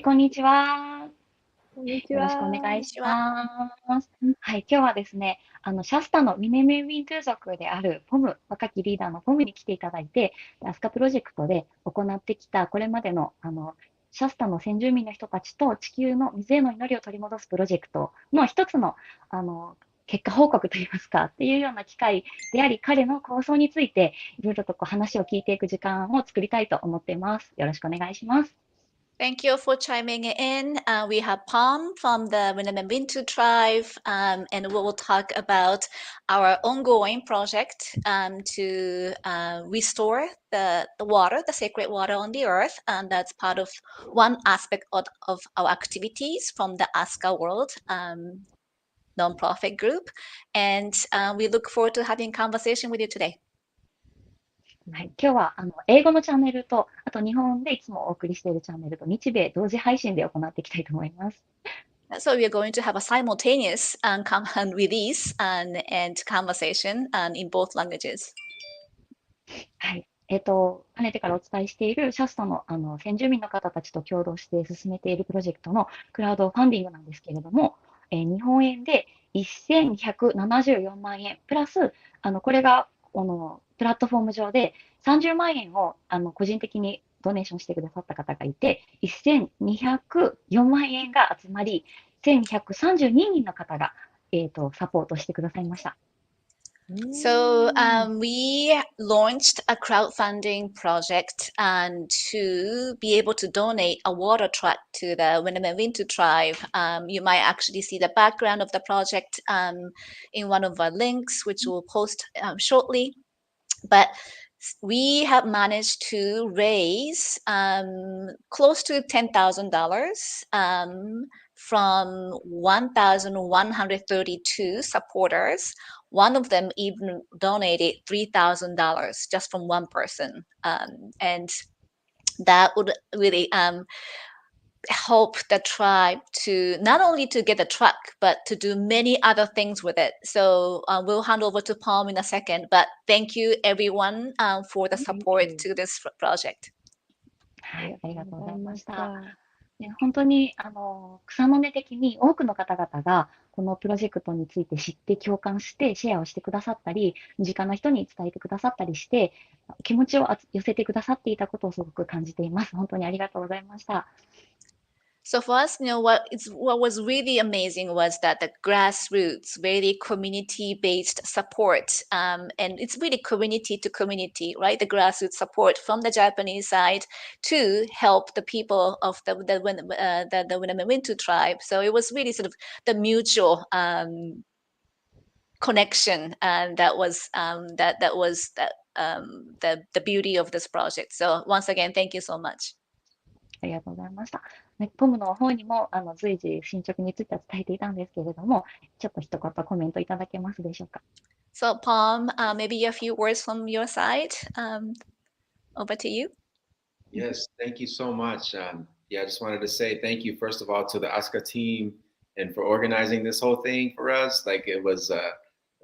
こんにちは。こんにちよろしくおは。願いします。はい、今日はですね、シャスタのウィネメンウィントゥ族であるポム、若きリーダーのポムに来ていただいて、アスカプロジェクトで行ってきたこれまでの、シャスタの先住民の人たちと地球の水への祈りを取り戻すプロジェクトの一つの、結果報告といいますか、っていうような機会であり、彼の構想について、いろいろと話を聞いていく時間を作りたいと思っています。よろしくお願いします。Thank you for chiming in. We have Pom from the Winnemen Wintu tribe, and we will talk about our ongoing project to restore the water, the sacred water on the earth. And that's part of one aspect of our activities from the ASKA world nonprofit group. And we look forward to having a conversation with you today. はい、今日は英語のチャンネルと、あと日本でいつもお送りしているチャンネルと日米同時配信で行っていきたいと思います。So we are going to have a simultaneous release and conversation in both languages. はい。かねてからお伝えしているシャスタの先住民の方たちと共同して進めているプロジェクトのクラウドファンディングなんですけれども、日本円で1174万円プラス、これがプラットフォーム上で30万円を個人的にドネーションしてくださった方がいて、1204万円が集まり、1132人の方が、サポートしてくださいました。So we launched a crowdfunding project to be able to donate a water truck to the Winnemen Wintu tribe. You might actually see the background of the project in one of our links, which we'll post shortly. But we have managed to raise close to $10,000 from 1,132 supporters. One of them even donated $3,000 just from one person. And that would really help the tribe to not only to get a truck, but to do many other things with it. So we'll hand over to Pom in a second, but thank you everyone for the support to this project. はい、ありがとうございました。本当に草の根的に多くの方々がこのプロジェクトについて知って共感してシェアをしてくださったり、身近な人に伝えてくださったりして気持ちを寄せてくださっていたことをすごく感じています。本当にありがとうございました。So for us, what was really amazing was that the grassroots, really community-based support, and it's really community to community, right? The grassroots support from the Japanese side to help the people of the Winnemen Wintu tribe. So it was really sort of the mutual connection, and that was the beauty of this project. So once again, thank you so much. ありがとうございました。ポムの方にも随時進捗については伝えていたんですけれども、ちょっと一言コメントいただけますでしょうか。So Pom, maybe a few words from your side. Over to you. Yes, thank you so much. Yeah, I just wanted to say thank you first of all to the ASKA team and for organizing this whole thing for us. Like it was a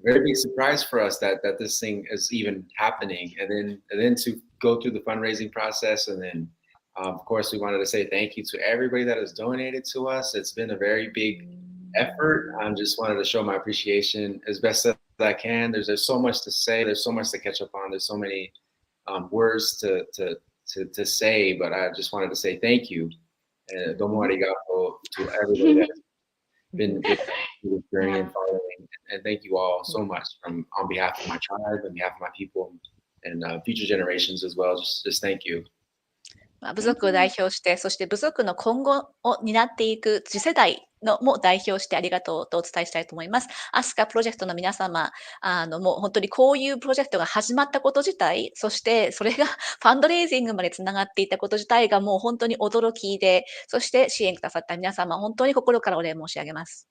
very big surprise for us that this thing is even happening, and then to go through the fundraising process, and then of course we wanted to say thank you to everybody that has donated to us. It's been a very big effort. I just wanted to show my appreciation as best as I can. There's so much to say. There's so much to catch up on. There's so many words to say, but I just wanted to say thank you. Domo arigato to everybody that's been with this journey and following. And thank you all so much on behalf of my tribe, on behalf of my people, and future generations as well. Just thank you. 部族を代表して、そして部族の今後を担っていく次世代のも代表してありがとうとお伝えしたいと思います。アスカプロジェクトの皆様、もう本当にこういうプロジェクトが始まったこと自体、そしてそれがファンドレイジングまでつながっていたこと自体がもう本当に驚きで、そして支援くださった皆様、本当に心からお礼申し上げます。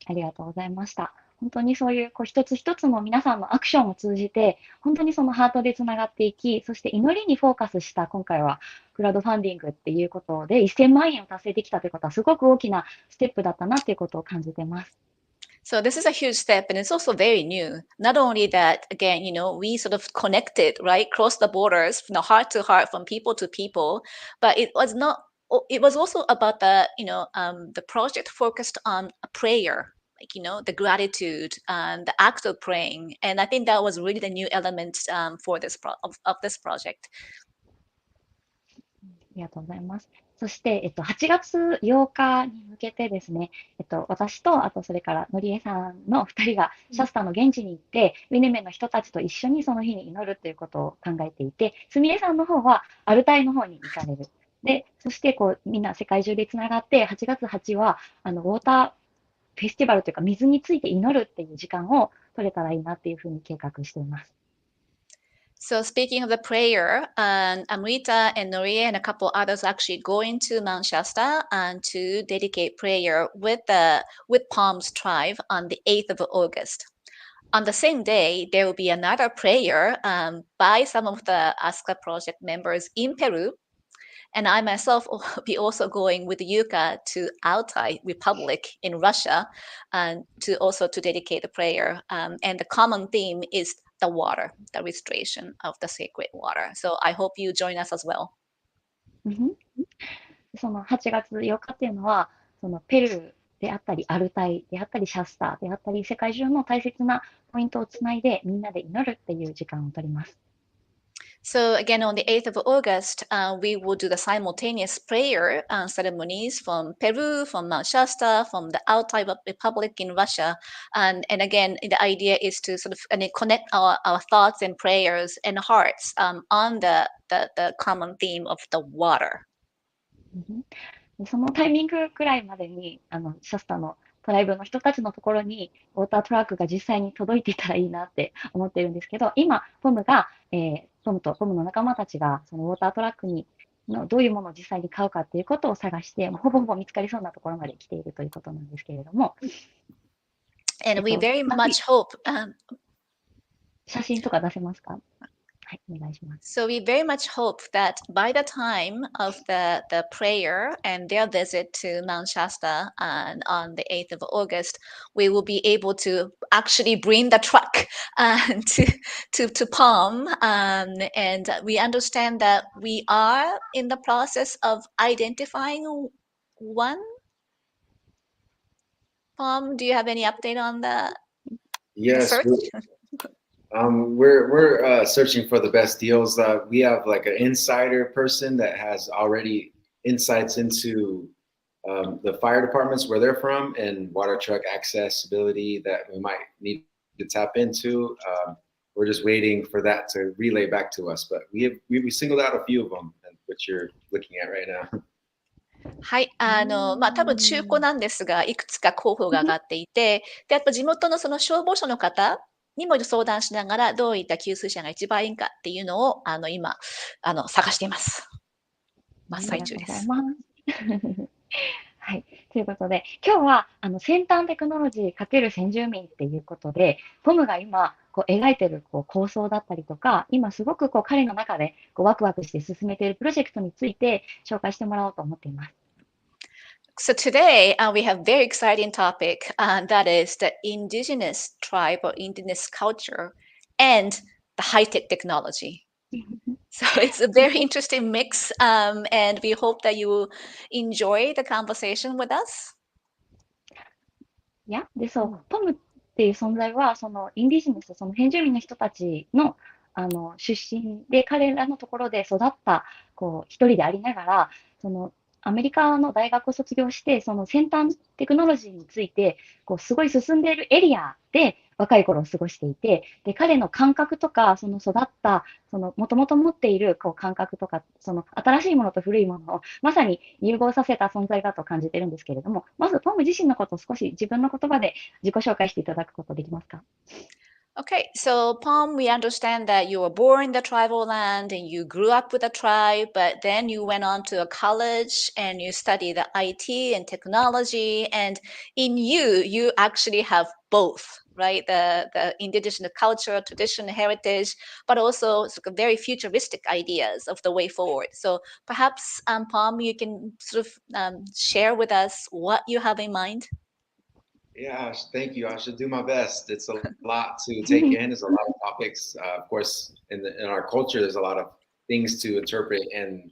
ありがとうございました。本当にそういう一つ一つの皆さんのアクションを通じて、本当にそのハートでつながっていき、そして祈りにフォーカスした今回はクラウドファンディングっていうことで1000万円を達成できたということはすごく大きなステップだったなということを感じています。So this is a huge step, and it's also very new. Not only that, again, we sort of connected, right, cross the borders, heart to heart, from people to people, but it was not it was also about the project focused on a prayer, like the gratitude and the act of praying, and I think that was really the new element for this of this project. ありがとうございます。そして、8月8日に向けてですね、私と、あとそれからのりえさんの2人がシャスタの現地に行って、ウィネメンの人たちと一緒にその日に祈るということを考えていて、すみれさんの方はアルタイの方に行かれる。で、そしてみんな世界中でつながって、8月8は、ウォーターフェスティバルというか、水について祈るっていう時間を取れたらいいなっていうふうに計画しています。So speaking of the prayer, Amrita and Norie and a couple others actually going to Mount Shasta and to dedicate prayer with Pom's tribe on the 8th of August. On the same day, there will be another prayer by some of the ASKA project members in Peru. And I myself will be also going with Yuka to Altai Republic in Russia and to dedicate the prayer. And the common theme is the water, the restoration of the sacred water. So I hope you join us as well. その8月8日っていうのは、そのペルーであったり、アルタイであったり、シャスタであったり、世界中の大切なポイントをつないで、みんなで祈るっていう時間を取ります。So again, on the 8th of August, we will do the simultaneous prayer ceremonies from Peru, from Mount Shasta, from the Altai Republic in Russia. And again, the idea is to sort of connect our thoughts and prayers and hearts on the common theme of the water. そのタイミングくらいまでに、シャスタのトライブの人たちのところにウォータートラックが実際に届いていたらいいなって思ってるんですけど、今、ポムとポムの仲間たちがそのウォータートラックにどういうものを実際に買うかっていうことを探して、ほぼほぼ見つかりそうなところまで来ているということなんですけれども。And we very much hope. 写真とか出せますか？はい、お願いします。So we very much hope that by the time of the prayer and their visit to Mount Shasta and on the 8th of August, we will be able to actually bring the truck to Pom. And we understand that we are in the process of identifying one. Pom, do you have any update on the search? We're searching for the best deals. We have like an insider person that has already insights into the fire departments where they're from and water truck accessibility that we might need to tap into. We're just waiting for that to relay back to us. But we singled out a few of them, which you're looking at right now. はい、多分中古なんですが、いくつか候補が上がっていて、で、やっぱ地元のその消防署の方にも相談しながら、どういった給水車が一番いいかっていうのを、今、探しています。真っ最中です。はい。ということで、今日は先端テクノロジー×先住民っていうことで、ポムが今描いてる構想だったりとか、今すごく彼の中でワクワクして進めているプロジェクトについて紹介してもらおうと思っています。So today we have a very exciting topic, that is the indigenous tribe or indigenous culture and the high-tech technology. So it's a very interesting mix, and we hope that you will enjoy the conversation with us. で、そう、ポムっていう存在は、そのインディジネス、その先住民の人たちの出身で、彼らのところで育った一人でありながら、そのアメリカの大学を卒業して、その先端テクノロジーについてすごい進んでいるエリアで若い頃を過ごしていて、で彼の感覚とか、その育ったもともと持っている感覚とか、その新しいものと古いものをまさに融合させた存在だと感じているんですけれども、まずポム自身のことを少し自分の言葉で自己紹介していただくことできますか？Okay, so Pom, we understand that you were born in the tribal land and you grew up with the tribe, but then you went on to a college and you studied the IT and technology, and in you actually have both, right? The indigenous culture, tradition, heritage, but also very futuristic ideas of the way forward. So perhaps, Pom, you can sort of share with us what you have in mind. Yeah, thank you. I should do my best. It's a lot to take in. There's a lot of topics. Of course, in our culture, there's a lot of things to interpret and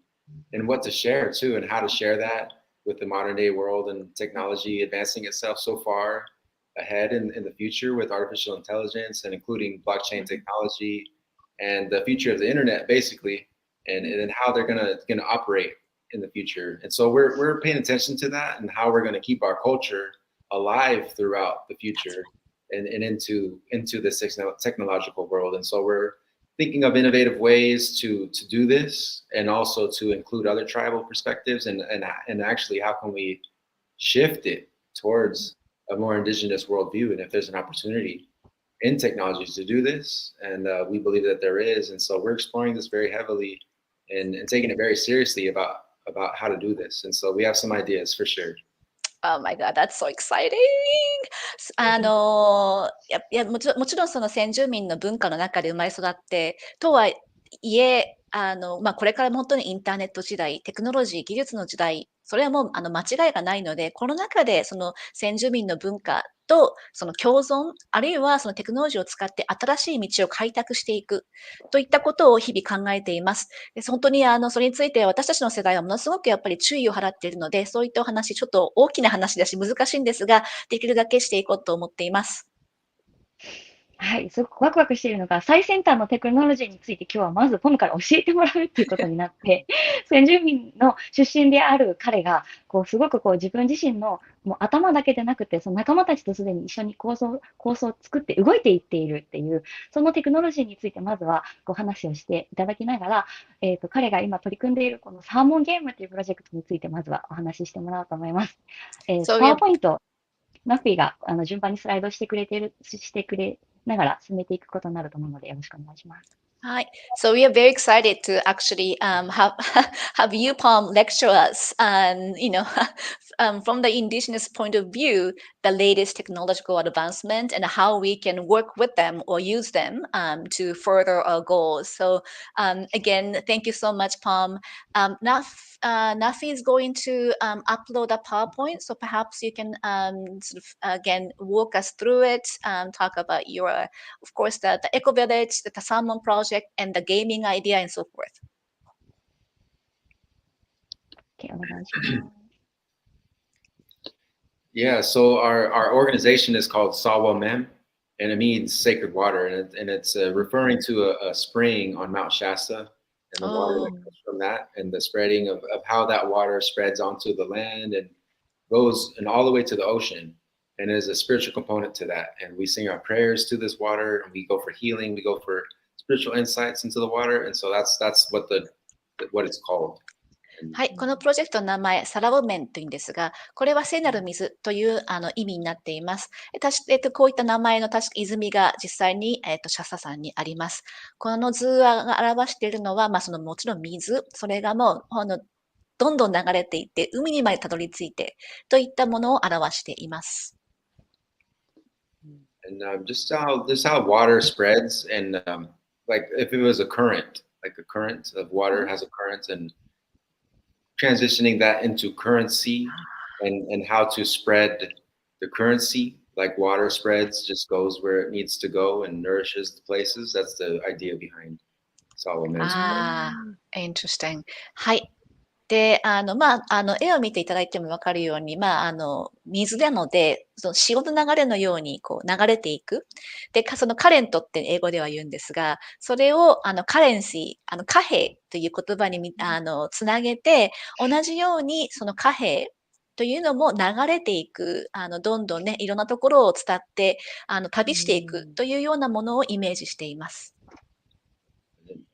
and what to share too, and how to share that with the modern day world and technology advancing itself so far ahead in the future with artificial intelligence and including blockchain technology and the future of the internet basically, and how they're gonna operate in the future. And so we're paying attention to that and how we're gonna keep our culture alive throughout the future and into this technological world. And so we're thinking of innovative ways to do this, and also to include other tribal perspectives, and actually how can we shift it towards a more indigenous worldview, and if there's an opportunity in technologies to do this, and we believe that there is. And so we're exploring this very heavily and taking it very seriously about how to do this. And so we have some ideas for sure. Oh my God, that's so exciting! もちろんその先住民の文化の中で生まれ育って、とはいえ、これから本当にインターネット時代、テクノロジー、技術の時代、それはもう間違いがないので、この中でその先住民の文化とその共存、あるいはそのテクノロジーを使って新しい道を開拓していくといったことを日々考えています。で本当にそれについて私たちの世代はものすごくやっぱり注意を払っているので、そういったお話、ちょっと大きな話だし難しいんですが、できるだけしていこうと思っています。はい、すごくワクワクしているのが、最先端のテクノロジーについて今日はまずポムから教えてもらうっていうことになって、先住民の出身である彼が、すごく自分自身のもう頭だけでなくて、その仲間たちとすでに一緒に構想を作って動いていっているっていう、そのテクノロジーについてまずは話をしていただきながら、彼が今取り組んでいるこのサーモンゲームというプロジェクトについてまずはお話ししてもらおうと思います。パワーポイント、ナフィーが順番にスライドしてくれながら進めていくことになると思うのでよろしくお願いします。Hi. So we are very excited to actually have you, Pom, lecture us on, from the indigenous point of view, the latest technological advancement and how we can work with them or use them to further our goals. So again, thank you so much, Pom. Nafi is going to upload a PowerPoint, so perhaps you can again walk us through it, talk about your, of course, the Eco Village, the Salmon project, and the gaming idea, and so forth. Okay, お願いします。Yeah, so our organization is called Sawa Mem, and it means sacred water, and it's referring to a spring on Mount Shasta, and the water that comes from that, and the spreading of how that water spreads onto the land and goes and all the way to the ocean. And there's a spiritual component to that. And we sing our prayers to this water, and we go for healing, we go for spiritual insights into the water. And so that's what it's called. はい、このプロジェクトの名前、サラボメンというんですが、これは聖なる水という意味になっています。こういった名前の泉が実際に、シャスタ山にあります。この図が表しているのは、そのもちろん水、それがもうどんどん流れていって、海にまでたどり着いてといったものを表しています。And just how water spreads, and like if it was a current, like a current of water has a current, and transitioning that into currency, and how to spread the currency, like water spreads, just goes where it needs to go and nourishes the places. That's the idea behind Solomon's. Interesting. はい。で、絵を見ていただいてもわかるように、水なので、その潮の流れのように流れていく。で、そのカレントって英語では言うんですが、それをカレンシー、貨幣という言葉につなげて、同じようにその貨幣というのも流れていく、どんどんね、いろんなところを伝って、旅していくというようなものをイメージしています。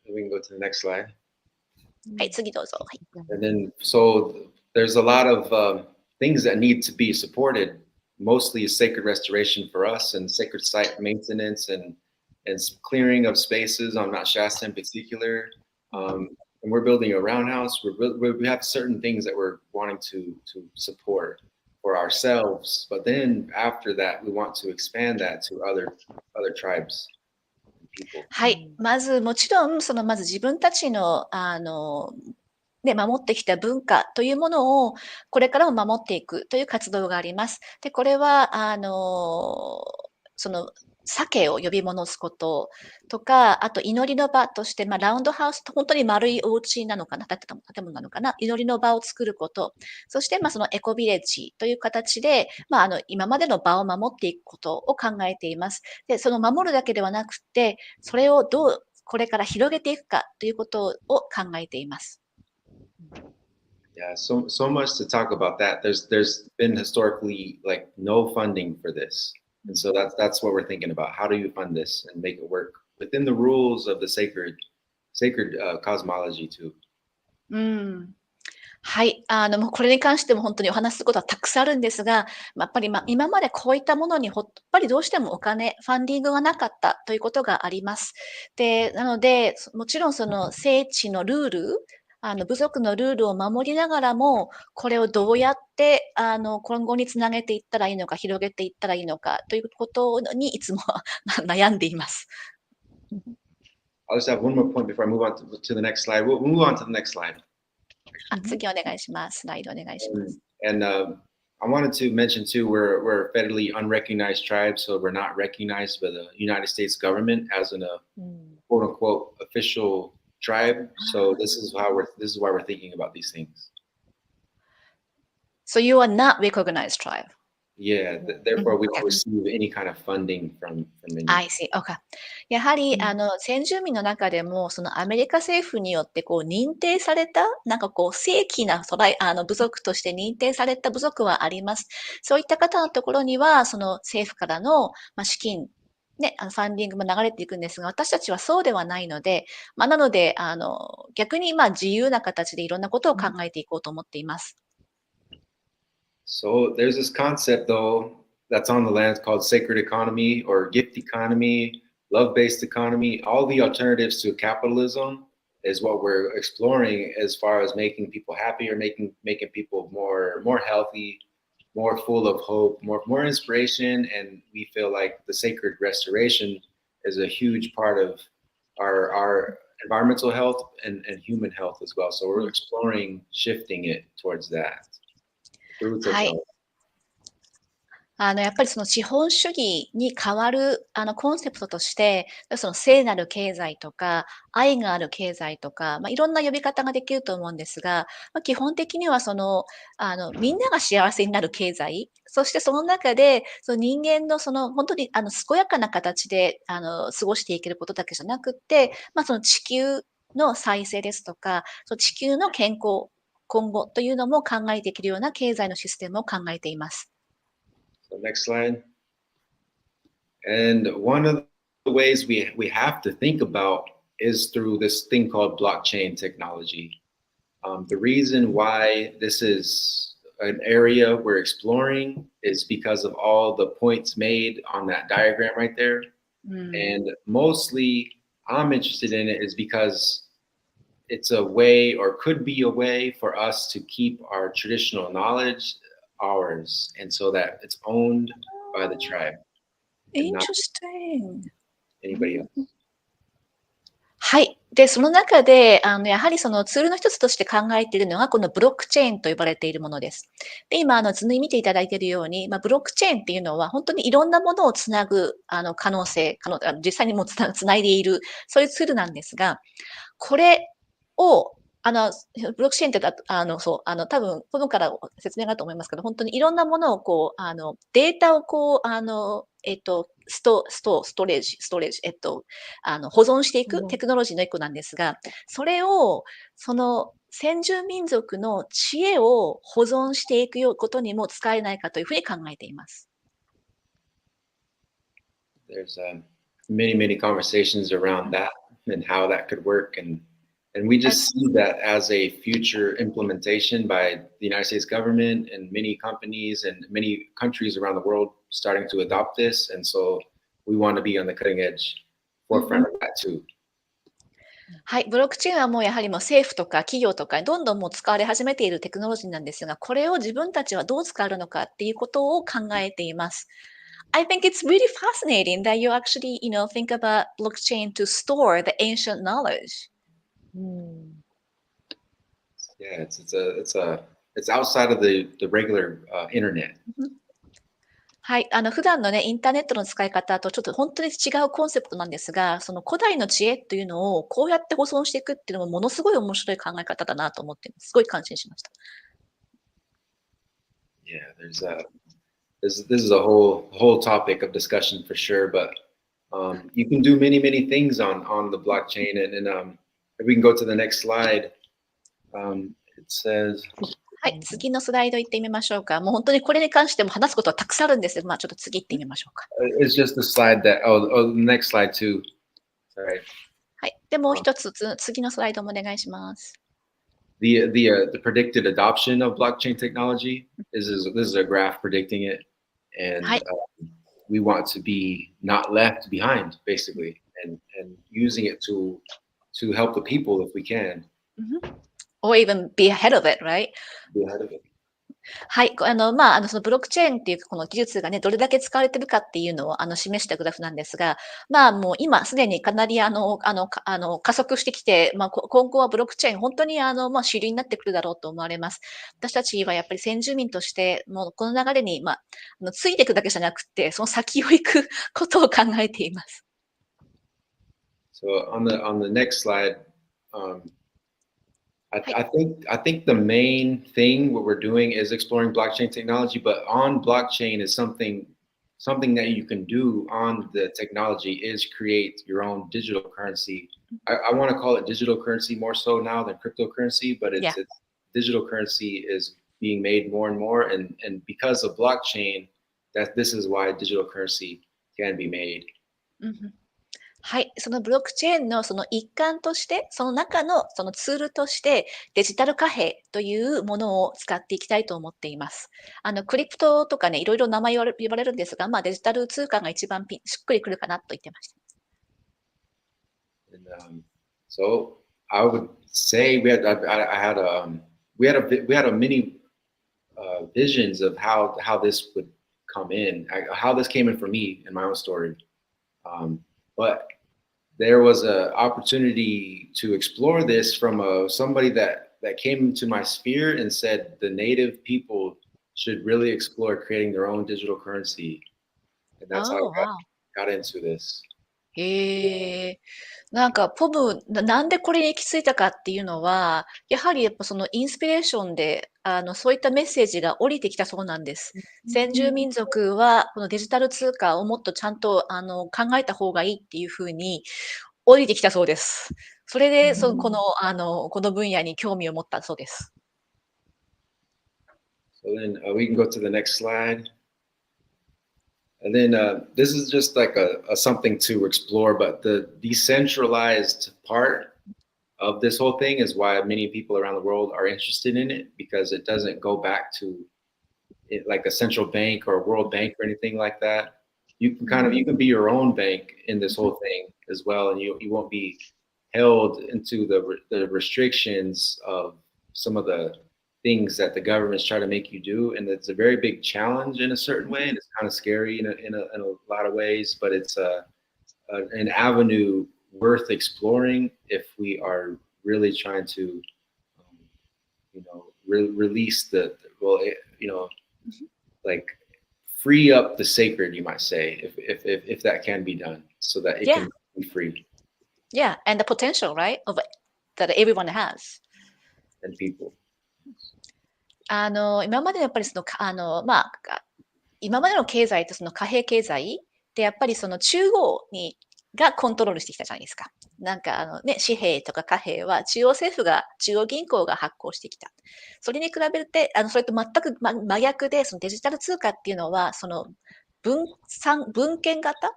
We can go to the next slide. はい、次どうぞ。And then, so there's a lot of things that need to be supported, mostly sacred restoration for us, and sacred site maintenance, and clearing of spaces on Mount Shasta in particular. And we're building a roundhouse. We have certain things that we're wanting to support for ourselves, but then after that, we want to expand that to other tribes. はい。まず、もちろん、まず自分たちの、守ってきた文化というものを、これからも守っていくという活動があります。で、これは、鮭を呼び戻すこととか、あと祈りの場として、ラウンドハウス、本当に丸いお家なのかな、建物なのかな、祈りの場を作ること、そして、そのエコビレッジという形で、今までの場を守っていくことを考えています。で、その守るだけではなくて、それをどうこれから広げていくかということを考えています。Yeah, so much to talk about that. There's been historically like no funding for this. And so that's what we're thinking about. How do you fund this and make it work within the rules of the sacred cosmology too? はい。もうこれに関しても本当にお話すことはたくさんあるんですが、やっぱり今までこういったものにやっぱりどうしてもお金、ファンディングがなかったということがあります。で、なので、もちろんその聖地のルール、部族のルールを守りながらも、これをどうやって、今後につなげていったらいいのか、広げていったらいいのかということにいつも悩んでいます。I'll just have one more point before I move on to the next slide. We'll move on to the next slide. 次お願いします。スライドお願いします。And I wanted to mention too, we're a federally unrecognized tribe, so we're not recognized by the United States government as a quote unquote official tribe. So this is why we're thinking about these things. So you are not recognized tribe. Yeah, therefore we don't receive any kind of funding from any. I see. Okay. やはり、先住民の中でも、そのアメリカ政府によって認定された、正規な部族として認定された部族はあります。そういった方のところには、その政府からの、資金、ね、ファンディングも流れていくんですが、私たちはそうではないので、なので、逆に自由な形でいろんなことを考えていこうと思っています。So there's this concept though that's on the land called sacred economy or gift economy, love-based economy. All the alternatives to capitalism is what we're exploring as far as making people happier, making people more healthy, more full of hope, more inspiration. And we feel like the sacred restoration is a huge part of our environmental health and human health as well. So we're exploring shifting it towards that. はい。やっぱりその資本主義に変わるコンセプトとして、その聖なる経済とか、愛がある経済とか、いろんな呼び方ができると思うんですが、基本的にはみんなが幸せになる経済、そしてその中で、その人間の本当に健やかな形で過ごしていけることだけじゃなくって、その地球の再生ですとか、その地球の健康、今後というのも考えていけるような経済のシステムを考えています。So next slide. And one of the ways we have to think about is through this thing called blockchain technology. The reason why this is an area we're exploring is because of all the points made on that diagram right there. And mostly I'm interested in it is because it's a way or could be a way for us to keep our traditional knowledge ours and so that it's owned by the tribe. Interesting. Anybody else? はい。で、その中で、やはりそのツールの一つとして考えているのが、このブロックチェーンと呼ばれているものです。で、今、図に見ていただいているように、ブロックチェーンっていうのは、本当にいろんなものをつなぐ、実際にもうつないでいる、そういうツールなんですが、これを、ブロックチェーンって多分、今から説明があると思いますけど、本当にいろんなものをデータをストレージ、保存していくテクノロジーの一個なんですが、それを、先住民族の知恵を保存していくことにも使えないかというふうに考えています。There's many conversations around that and how that could work. And we just see that as a future implementation by the United States government and many companies and many countries around the world starting to adopt this. And so we want to be on the cutting edge forefront of that too. はい。ブロックチェーンはもうやはり政府とか企業とかにどんどんもう使われ始めているテクノロジーなんですが、これを自分たちはどう使えるのかっていうことを考えています。I think it's really fascinating that you actually, think about blockchain to store the ancient knowledge. Yeah, it's outside of the regular internet. はい、普段のね、インターネットの使い方とちょっと本当に違うコンセプトなんですが、その古代の知恵というのをこうやって保存していくっていうのもものすごい面白い考え方だなと思って、すごい感心しました。Yeah, this is a whole topic of discussion for sure, but you can do many things on the blockchain, and if we can go to the next slide, it says. はい、次のスライド行ってみましょうか。もう本当にこれに関しても話すことはたくさんあるんですが、まあちょっと次行ってみましょうか。It's just the slide that the next slide too. Sorry. はい、でもう一つ次のスライドもお願いします。The predicted adoption of blockchain technology this is a graph predicting it, and we want to be not left behind basically, and using it to help the people if we can. Or even be ahead of it, right? Be ahead of it. はい、そのブロックチェーンっていうこの技術がね、どれだけ使われてるかっていうのを示したグラフなんですが、もう今すでにかなり加速してきて、今後はブロックチェーン本当に主流になってくるだろうと思われます。私たちはやっぱり先住民として、もうこの流れについていくだけじゃなくて、その先を行くことを考えています。So on the next slide, I think the main thing what we're doing is exploring blockchain technology, but on blockchain is something that you can do on the technology is create your own digital currency. I want to call it digital currency more so now than cryptocurrency, but it's digital currency is being made more and more, and because of blockchain, this is why digital currency can be made. はい。そのブロックチェーンのその一環として、その中のそのツールとしてデジタル貨幣というものを使っていきたいと思っています。クリプトとかね、いろいろ名前言われるんですが、デジタル通貨が一番しっくりくるかなと言ってました。And, so I would say we had many visions of how this would come in, how this came in for me in my own story. But there was an opportunity to explore this from somebody that came into my sphere and said the native people should really explore creating their own digital currency. And that's how I got into this. へえ。なんか、ポム、なんでこれに行き着いたかっていうのは、やはりやっぱそのインスピレーションで、そういったメッセージが降りてきたそうなんです。先住民族は、このデジタル通貨をもっとちゃんと、考えた方がいいっていうふうに降りてきたそうです。それで、この分野に興味を持ったそうです。So then we can go to the next slide. And then this is just like a something to explore, but the decentralized part of this whole thing is why many people around the world are interested in it, because it doesn't go back to it like a central bank or a world bank or anything like that. You can be your own bank in this whole thing as well, and you won't be held into the restrictions of some of the things that the government's trying to make you do, and it's a very big challenge in a certain way, and it's kind of scary in a lot of ways, but it's an avenue worth exploring if we are really trying to release like free up the sacred, you might say, if that can be done, so that it can be free. Yeah, and the potential, right, that everyone has. And people. 今までやっぱり今までの経済とその貨幣経済ってやっぱりその中央がコントロールしてきたじゃないですか。なんか紙幣とか貨幣は中央銀行が発行してきた。それに比べて、それと全く真逆で、そのデジタル通貨っていうのは、その分権型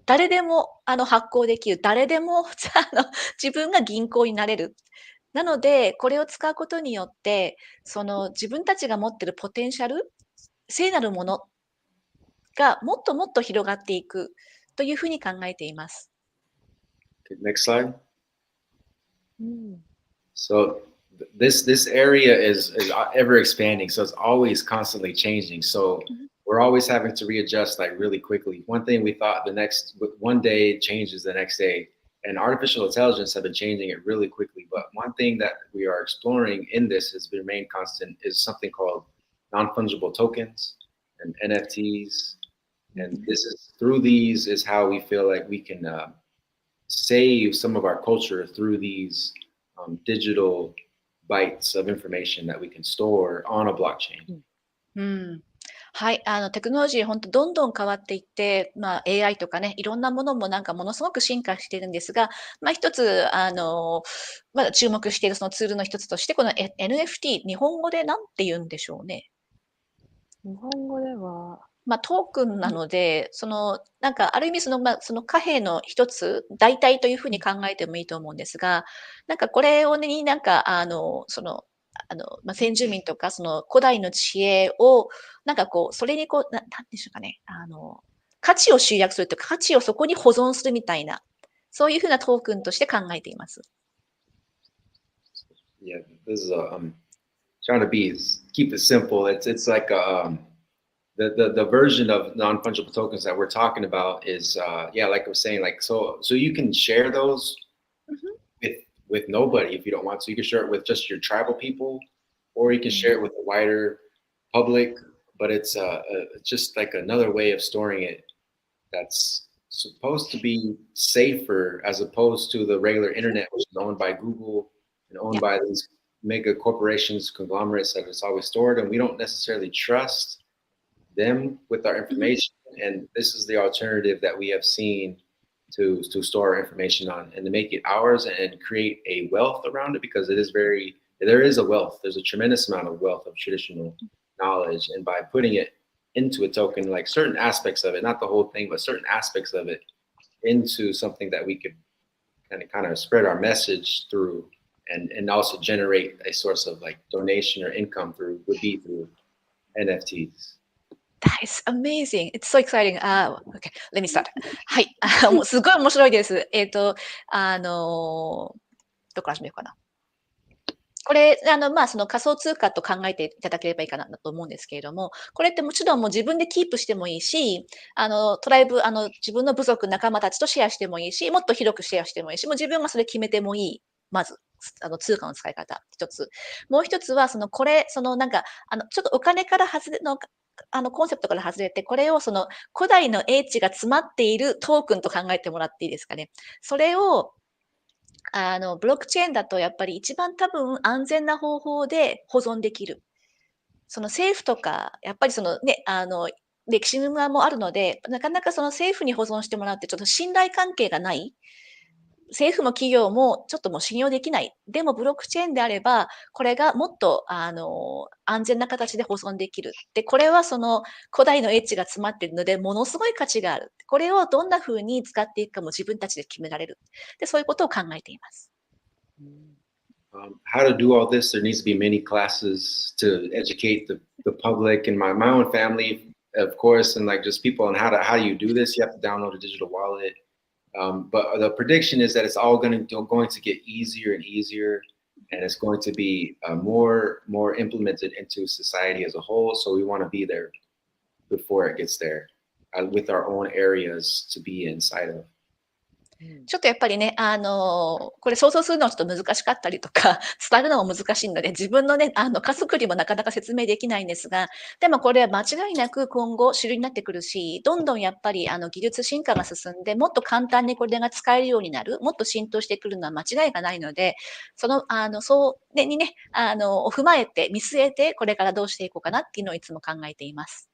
誰でも発行できる。誰でも自分が銀行になれる。なので、これを使うことによって、その自分たちが持っているポテンシャル、聖なるものがもっともっと広がっていくというふうに考えています。Next slide. So this area is ever expanding, so it's always constantly changing. So we're always having to readjust like really quickly. One thing we thought one day changes the next day. And artificial intelligence have been changing it really quickly. But one thing that we are exploring in this has remained constant is something called non-fungible tokens. and NFTs. And this is through these is how we feel like we can save some of our culture through these digital bytes of information that we can store on a blockchain. うん。はい、テクノロジー本当どんどん変わっていって、AI とかね、いろんなものもなんかものすごく進化しているんですが、一つ、まだ注目しているそのツールの一つとして、この NFT、日本語でなんて言うんでしょうね。日本語では、トークンなので、なんかある意味その貨幣の一つ、代替というふうに考えてもいいと思うんですが、なんかこれをね、なんか先住民とかその古代の知恵を、なんかこう、それにこう、なんでしょうかね、価値を集約するというか、価値をそこに保存するみたいな、そういうふうなトークンとして考えています。Yeah, this is trying to keep it simple. It's like the version of non-fungible tokens that we're talking about is like I was saying, like so you can share those with nobody if you don't want to. You can share it with just your tribal people, or you can share it with a wider public. But it's just like another way of storing it that's supposed to be safer as opposed to the regular internet, which is owned by Google and owned by these mega corporations, conglomerates that it's always stored, and we don't necessarily trust them with our information. And this is the alternative that we have seen to store our information on and to make it ours and create a wealth around it, because there is a wealth. There's a tremendous amount of wealth of traditional knowledge, and by putting it into a token, like certain aspects of it, not the whole thing, but certain aspects of it into something that we could kind of spread our message through and also generate a source of like donation or income would be through NFTs. That is amazing. It's so exciting. Okay, let me start. はい。もうすごい面白いです。どこから始めようかな。これ、その仮想通貨と考えていただければいいかなと思うんですけれども、これってもちろんもう自分でキープしてもいいし、トライブ、自分の部族、仲間たちとシェアしてもいいし、もっと広くシェアしてもいいし、もう自分がそれ決めてもいい。まず、通貨の使い方、一つ。もう一つは、なんか、ちょっとお金からコンセプトから外れて、これを古代の英知が詰まっているトークンと考えてもらっていいですかね。それを、ブロックチェーンだとやっぱり一番多分安全な方法で保存できる。政府とか、やっぱり歴史もあるので、なかなか政府に保存してもらうってちょっと信頼関係がない。政府も企業もちょっともう信用できない。でもブロックチェーンであれば、これがもっと、安全な形で保存できる。で、これは古代の英知が詰まっているので、ものすごい価値がある。これをどんな風に使っていくかも自分たちで決められる。で、そういうことを考えています。How to do all this, there needs to be many classes to educate the public and my own family, of course, and like just people on how do you do this? You have to download a digital wallet. But the prediction is that it's all going to get easier and easier, and it's going to be more implemented into society as a whole. So we want to be there before it gets there, with our own areas to be inside of. ちょっとやっぱりね、これ想像するのはちょっと難しかったりとか、伝えるのも難しいので、自分のね、家族にもなかなか説明できないんですが、でもこれは間違いなく今後主流になってくるし、どんどんやっぱり技術進化が進んで、もっと簡単にこれが使えるようになる、もっと浸透してくるのは間違いがないので、そうにね、踏まえて、見据えて、これからどうしていこうかなっていうのをいつも考えています。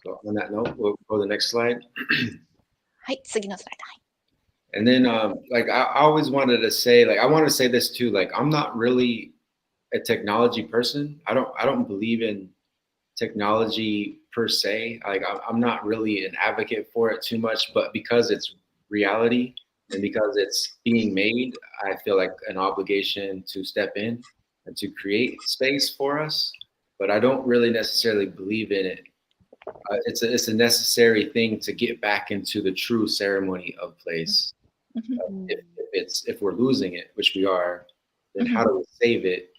So on that note, we'll go to the next slide. はい、次のスライド。はい。And then, like I always wanted to say, like I wanted to say this too. Like I'm not really a technology person. I don't believe in technology per se. Like I'm not really an advocate for it too much. But because it's reality and because it's being made, I feel like an obligation to step in and to create space for us. But I don't really necessarily believe in it. It's a necessary thing to get back into the true ceremony of place. If we're losing it, which we are, then how do we save it?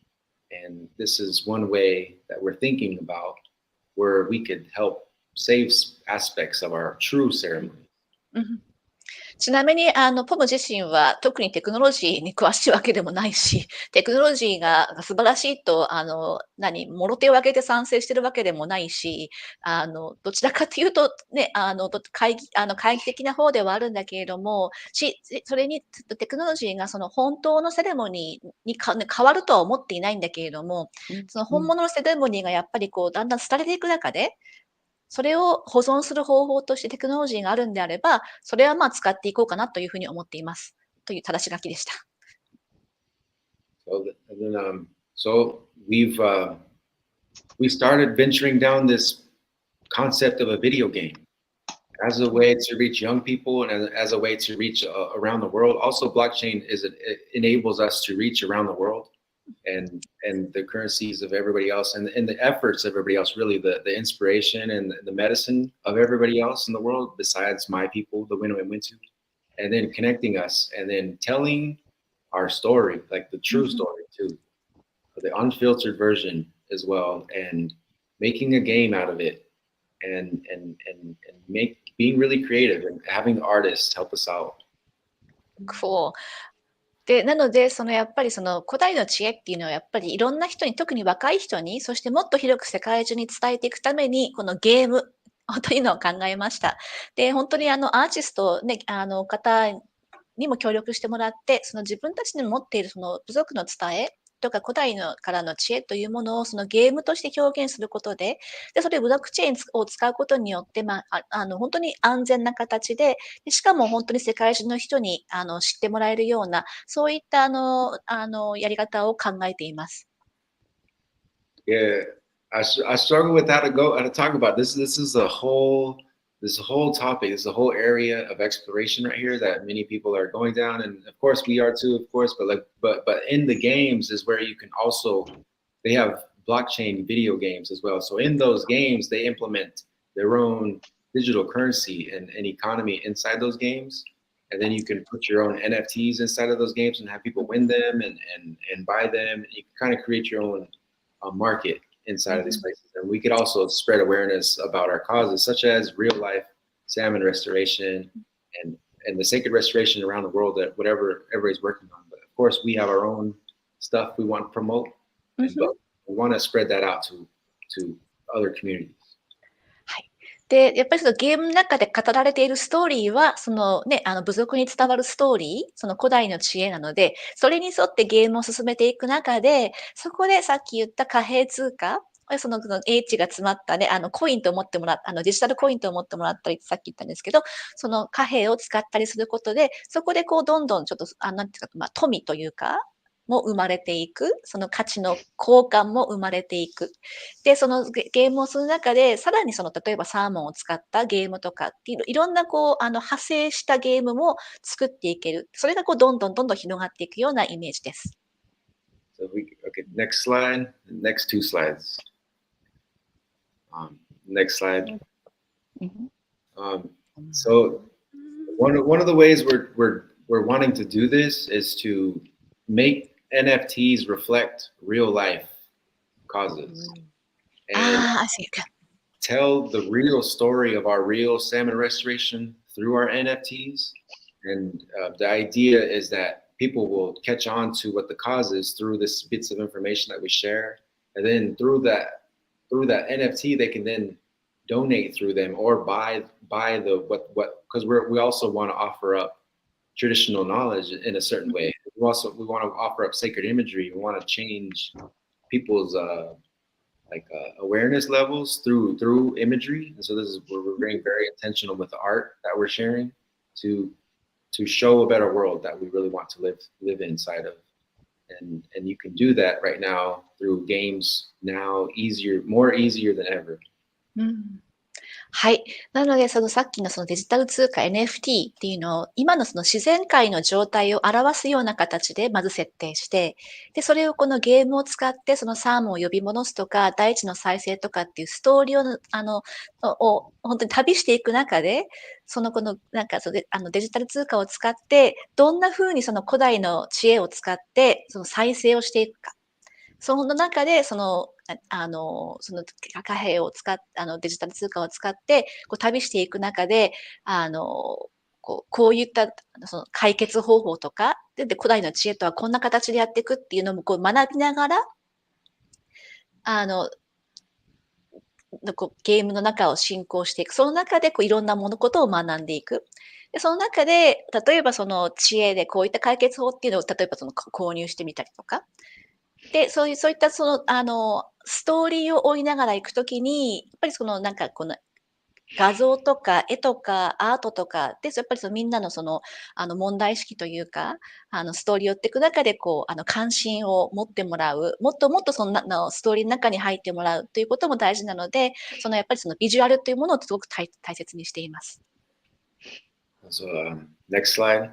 And this is one way that we're thinking about where we could help save aspects of our true ceremony. ちなみに、ポム自身は特にテクノロジーに詳しいわけでもないし、テクノロジーが素晴らしいと、もろ手を挙げて賛成してるわけでもないし、どちらかというと、ね、懐疑的な方ではあるんだけれども、それに、テクノロジーがその本当のセレモニーに変わるとは思っていないんだけれども、その本物のセレモニーがやっぱりだんだん廃れていく中で、それを保存する方法としてテクノロジーがあるんであれば、それは使っていこうかなというふうに思っています。という正し書きでした。So we started venturing down this concept of a video game as a way to reach young people and as a way to reach around the world. Also, blockchain it enables us to reach around the world. And the currencies of everybody else and the efforts of everybody else, really the inspiration and the medicine of everybody else in the world besides my people, the Winnemen Wintu, and then connecting us and then telling our story, like the true story too, the unfiltered version as well, and making a game out of it and being really creative and having artists help us out. Cool. で、なので、やっぱり古代の知恵っていうのはやっぱりいろんな人に、特に若い人に、そしてもっと広く世界中に伝えていくために、このゲームというのを考えました。で、本当にアーティストね、方にも協力してもらって、自分たちに持っている部族の伝えとか古代からの知恵というものをゲームとして表現することで、それをブロックチェーンを使うことによって、本当に安全な形で、しかも本当に世界中の人に知ってもらえるような、そういったやり方を考えています。Yeah, I struggle with how to talk about this. This is a whole topic. It's a whole area of exploration right here that many people are going down, and of course we are too, of course. But in the games is where you can also, they have blockchain video games as well. So in those games, they implement their own digital currency and economy inside those games, and then you can put your own NFTs inside of those games and have people win them and buy them. And you can kind of create your own market inside of these places. And we could also spread awareness about our causes, such as real life salmon restoration and the sacred restoration around the world that whatever everybody's working on. But of course, we have our own stuff we want to promote, but we want to spread that out to other communities. で、やっぱりゲームの中で語られているストーリーは、部族に伝わるストーリー、古代の知恵なので、それに沿ってゲームを進めていく中で、そこでさっき言った貨幣通貨、英知が詰まったね、コインと思ってもらった、デジタルコインと思ってもらったり、さっき言ったんですけど、その貨幣を使ったりすることで、そこでどんどんちょっと、なんていうか、富というか、も生まれていく、その価値の交換も生まれていく。で、そのゲームをする中で、さらに例えばサーモンを使ったゲームとかっていう、いろんな派生したゲームも作っていける。それがどんどん広がっていくようなイメージです。So okay, next slide, next two slides. Next slide. So one of the ways we're wanting to do this is to make NFTs reflect real life causes and tell the real story of our real salmon restoration through our NFTs. And the idea is that people will catch on to what the cause is through this bits of information that we share, and then through that NFT they can then donate through them or buy the what because we also want to offer up traditional knowledge in a certain way. We want to offer up sacred imagery. We want to change people's awareness levels through imagery. And so this is where we're being very intentional with the art that we're sharing to show a better world that we really want to live inside of. And you can do that right now through games now more easier than ever. はい。なので、さっきのデジタル通貨 NFT っていうのを、今の自然界の状態を表すような形でまず設定して、で、それをこのゲームを使って、サーモンを呼び戻すとか、大地の再生とかっていうストーリーを、本当に旅していく中で、デジタル通貨を使って、どんな風に古代の知恵を使って、再生をしていくか。その中で、貨幣をデジタル通貨を使って、旅していく中で、こういったその解決方法とか、で、古代の知恵とはこんな形でやっていくっていうのも学びながら、ゲームの中を進行していく。その中でいろんなことを学んでいく。で、その中で、例えばその知恵でこういった解決法っていうのを、例えば購入してみたりとか。で、そういったストーリーを追いながら行くときに、やっぱりこの画像とか絵とかアートとかで、やっぱりみんなの問題意識というか、ストーリーを追っていく中で、関心を持ってもらう、もっともっとストーリーの中に入ってもらうということも大事なので、やっぱりビジュアルというものをすごく大切にしています。So, next slide.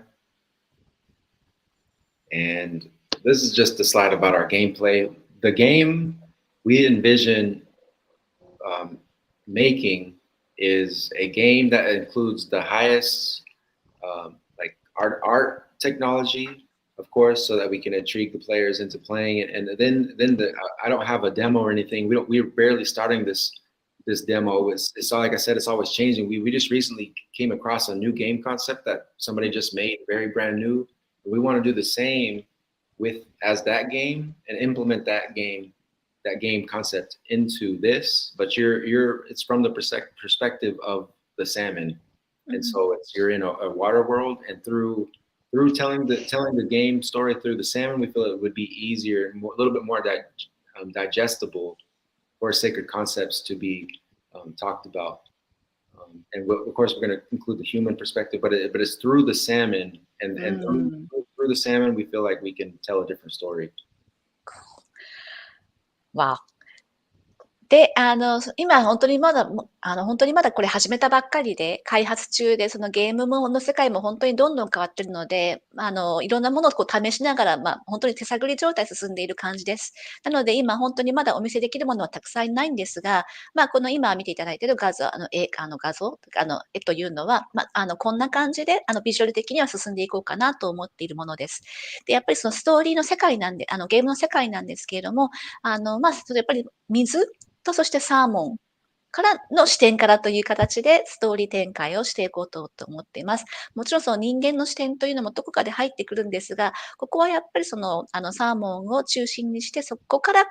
And this is just a slide about our gameplay. The game we envision making is a game that includes the highest like art technology, of course, so that we can intrigue the players into playing it. And then I don't have a demo or anything. We're barely starting this demo. It's all, like I said, it's always changing. We just recently came across a new game concept that somebody just made, very brand new. We want to do the same as that game and implement that game concept into this, but it's from the perspective of the salmon. And so you're in a water world, and through telling the game story through the salmon, we feel it would be easier and a little bit more digestible for sacred concepts to be talked about. And of course, we're going to include the human perspective, but it's through the salmon, and through the salmon, we feel like we can tell a different story. Wow. で、今本当にまだこれ始めたばっかりで、開発中で、そのゲームの世界も本当にどんどん変わってるので、いろんなものを試しながら、本当に手探り状態進んでいる感じです。なので今本当にまだお見せできるものはたくさんないんですが、この今見ていただいている画像、絵というのは、こんな感じで、ビジュアル的には進んでいこうかなと思っているものです。で、やっぱりそのストーリーの世界なんで、ゲームの世界なんですけれども、やっぱり水と、そしてサーモンからの視点からという形でストーリー展開をしていこうと思っています。もちろんその人間の視点というのもどこかで入ってくるんですが、ここはやっぱりサーモンを中心にして、そこから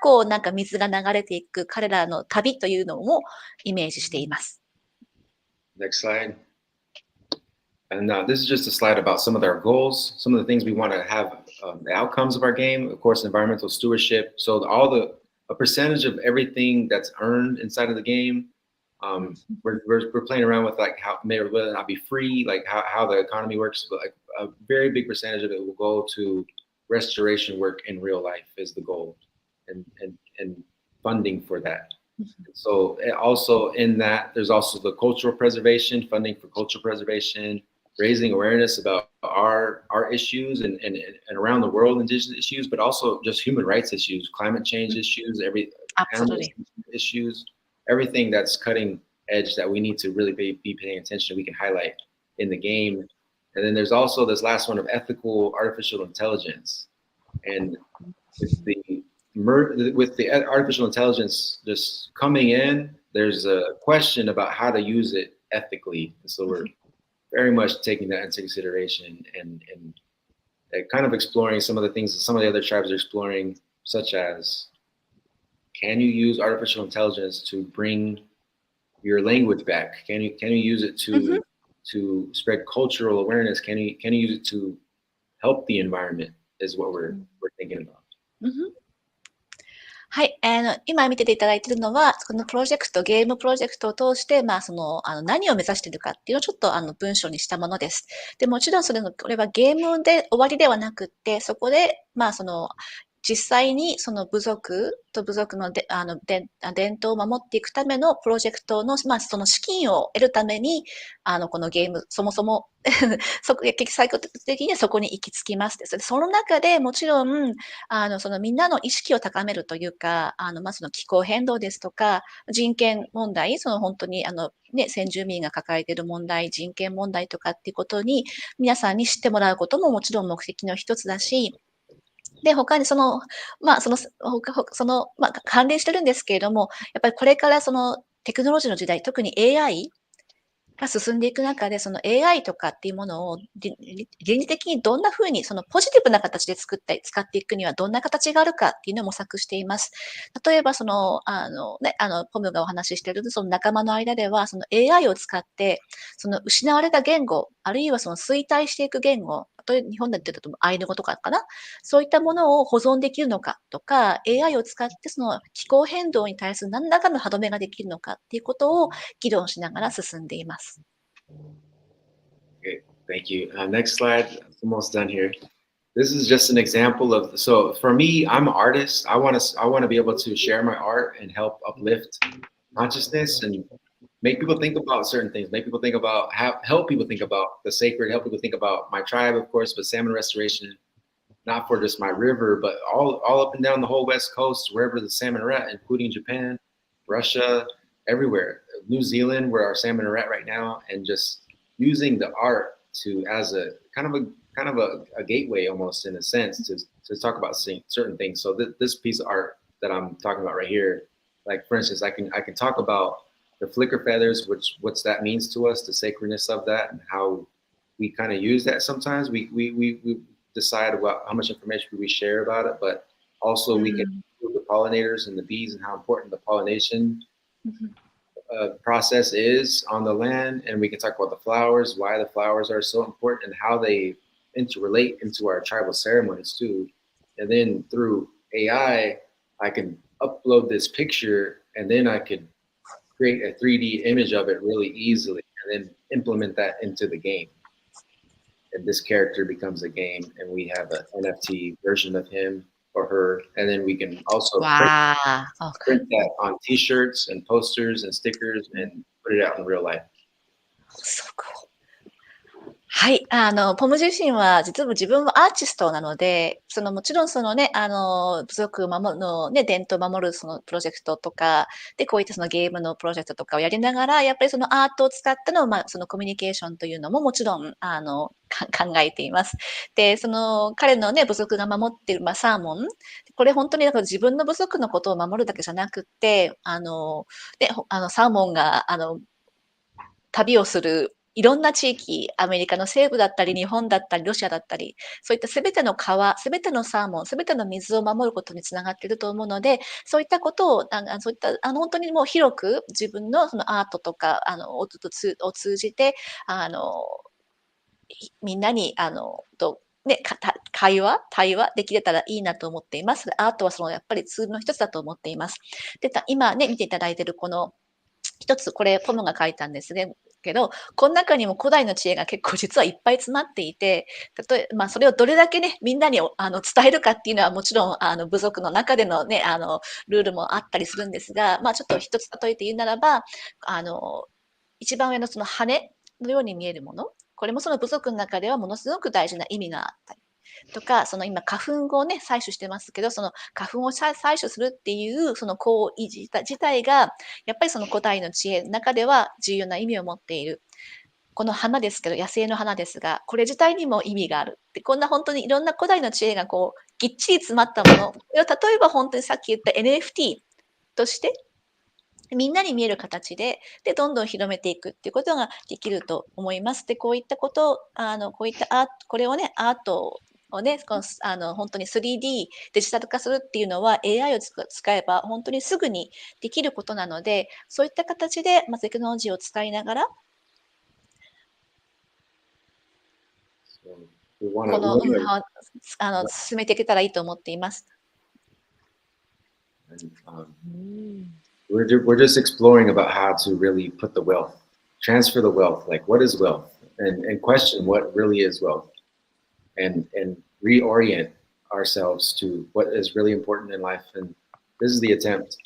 水が流れていく彼らの旅というのもイメージしています。Next slide. And this is just a slide about some of our goals, some of the things we want to have, the outcomes of our game, of course, environmental stewardship. So a percentage of everything that's earned inside of the game. We're playing around with like how may or will not be free, like how the economy works, but like a very big percentage of it will go to restoration work in real life is the goal, and funding for that. So also in that, there's also the cultural preservation, funding for cultural preservation, raising awareness about our issues and around the world, indigenous issues, but also just human rights issues, climate change issues, Absolutely. issues, everything that's cutting edge that we need to really be paying attention to, we can highlight in the game. And then there's also this last one of ethical artificial intelligence. And with the artificial intelligence just coming in, there's a question about how to use it ethically. And so we're very much taking that into consideration and kind of exploring some of the things that some of the other tribes are exploring, such as, can you use artificial intelligence to bring your language back? Can you use it to spread cultural awareness? Can you use it to help the environment? Is what we're thinking about. はい、今見ていただいているのは、このゲームプロジェクトを通して、何を目指しているかっていうのをちょっと文章にしたものです。で、もちろんこれはゲームで終わりではなくって、そこで、実際にその部族と部族の伝統を守っていくためのプロジェクトの、その資金を得るために、このゲーム、そもそも最終的にはそこに行き着きます。その中でもちろん、みんなの意識を高めるというか、その気候変動ですとか、人権問題、本当に先住民が抱えている問題、人権問題とかっていうことに、皆さんに知ってもらうことももちろん目的の一つだし、で、他に関連してるんですけれども、やっぱりこれからテクノロジーの時代、特に AI が進んでいく中で、その AI とかっていうものを倫理的にどんな風にそのポジティブな形で使っていくにはどんな形があるかっていうのを模索しています。例えばその、ポムがお話ししているその仲間の間では、その AI を使って、その失われた言語、あるいはその衰退していく言語、例えば日本で言ってたとアイヌ語とかかな、そういったものを保存できるのかとか、AI を使ってその気候変動に対する何らかの歯止めができるのかっていうことを議論しながら進んでいます。Okay, thank you. Next slide. Almost done here. This is just an example of. So for me, I'm an artist. I want to be able to share my art and help uplift consciousness and make people think about certain things. Make people think about help people think about the sacred. Help people think about my tribe, of course, but salmon restoration, not for just my river, but all up and down the whole West Coast, wherever the salmon are at, including Japan, Russia, everywhere. New Zealand, where our salmon are at right now, and just using the art to as a kind of a gateway almost in a sense to talk about certain things. So this piece of art that I'm talking about right here, like for instance, I can talk about the flicker feathers, what's that means to us, the sacredness of that, and how we kind of use that sometimes. We decide about how much information we share about it, but also we can include the pollinators and the bees and how important the pollination process is on the land. And we can talk about the flowers, why the flowers are so important and how they interrelate into our tribal ceremonies too. And then through AI, I can upload this picture and then I could create a 3D image of it really easily and then implement that into the game. And this character becomes a game and we have an NFT version of him or her. And then we can also print that on t-shirts and posters and stickers and put it out in real life. So cool. はい。ポム自身は、実は自分はアーティストなので、もちろんね、部族のね、伝統を守るそのプロジェクトとか、で、こういったそのゲームのプロジェクトとかをやりながら、やっぱりそのアートを使っての、そのコミュニケーションというのももちろん、考えています。で、彼のね、部族が守っている、サーモン、これ本当に自分の部族のことを守るだけじゃなくって、サーモンが、旅をするいろんな地域、アメリカの西部だったり、日本だったり、ロシアだったり、そういったすべての川、すべてのサーモン、すべての水を守ることにつながっていると思うので、そういったことを、そういった本当にもう広く自分のそのアートとかを通じて、みんなに対話できれたらいいなと思っています。アートはやっぱりツールの一つだと思っています。で、今ね、見ていただいているこの一つ、これポムが書いたんですね。けど、この中にも古代の知恵が結構実はいっぱい詰まっていて、それをどれだけね、みんなに伝えるかっていうのはもちろん部族の中でのね、ルールもあったりするんですが、ちょっと一つ例えて言うならば、一番上のその羽のように見えるもの、これもその部族の中ではものすごく大事な意味があったり。とか、今花粉をね、採取してますけど、その花粉を採取するっていう、その行為自体が、やっぱりその古代の知恵の中では重要な意味を持っている。この花ですけど、野生の花ですが、これ自体にも意味がある。で、こんな本当にいろんな古代の知恵がぎっちり詰まったもの。例えば本当にさっき言った NFT として、みんなに見える形で、どんどん広めていくっていうことができると思います。で、こういったこと、こういったこれをね、アートをね、本当に 3D デジタル化するっていうのは AI を使えば本当にすぐにできることなので、そういった形で、テクノロジーを使いながら、進めていけたらいいと思っています。We're just exploring about how to really put the wealth, transfer the wealth, like what is wealth, and question what really is wealth, and reorient ourselves to what is really important in life. And this is the attempt,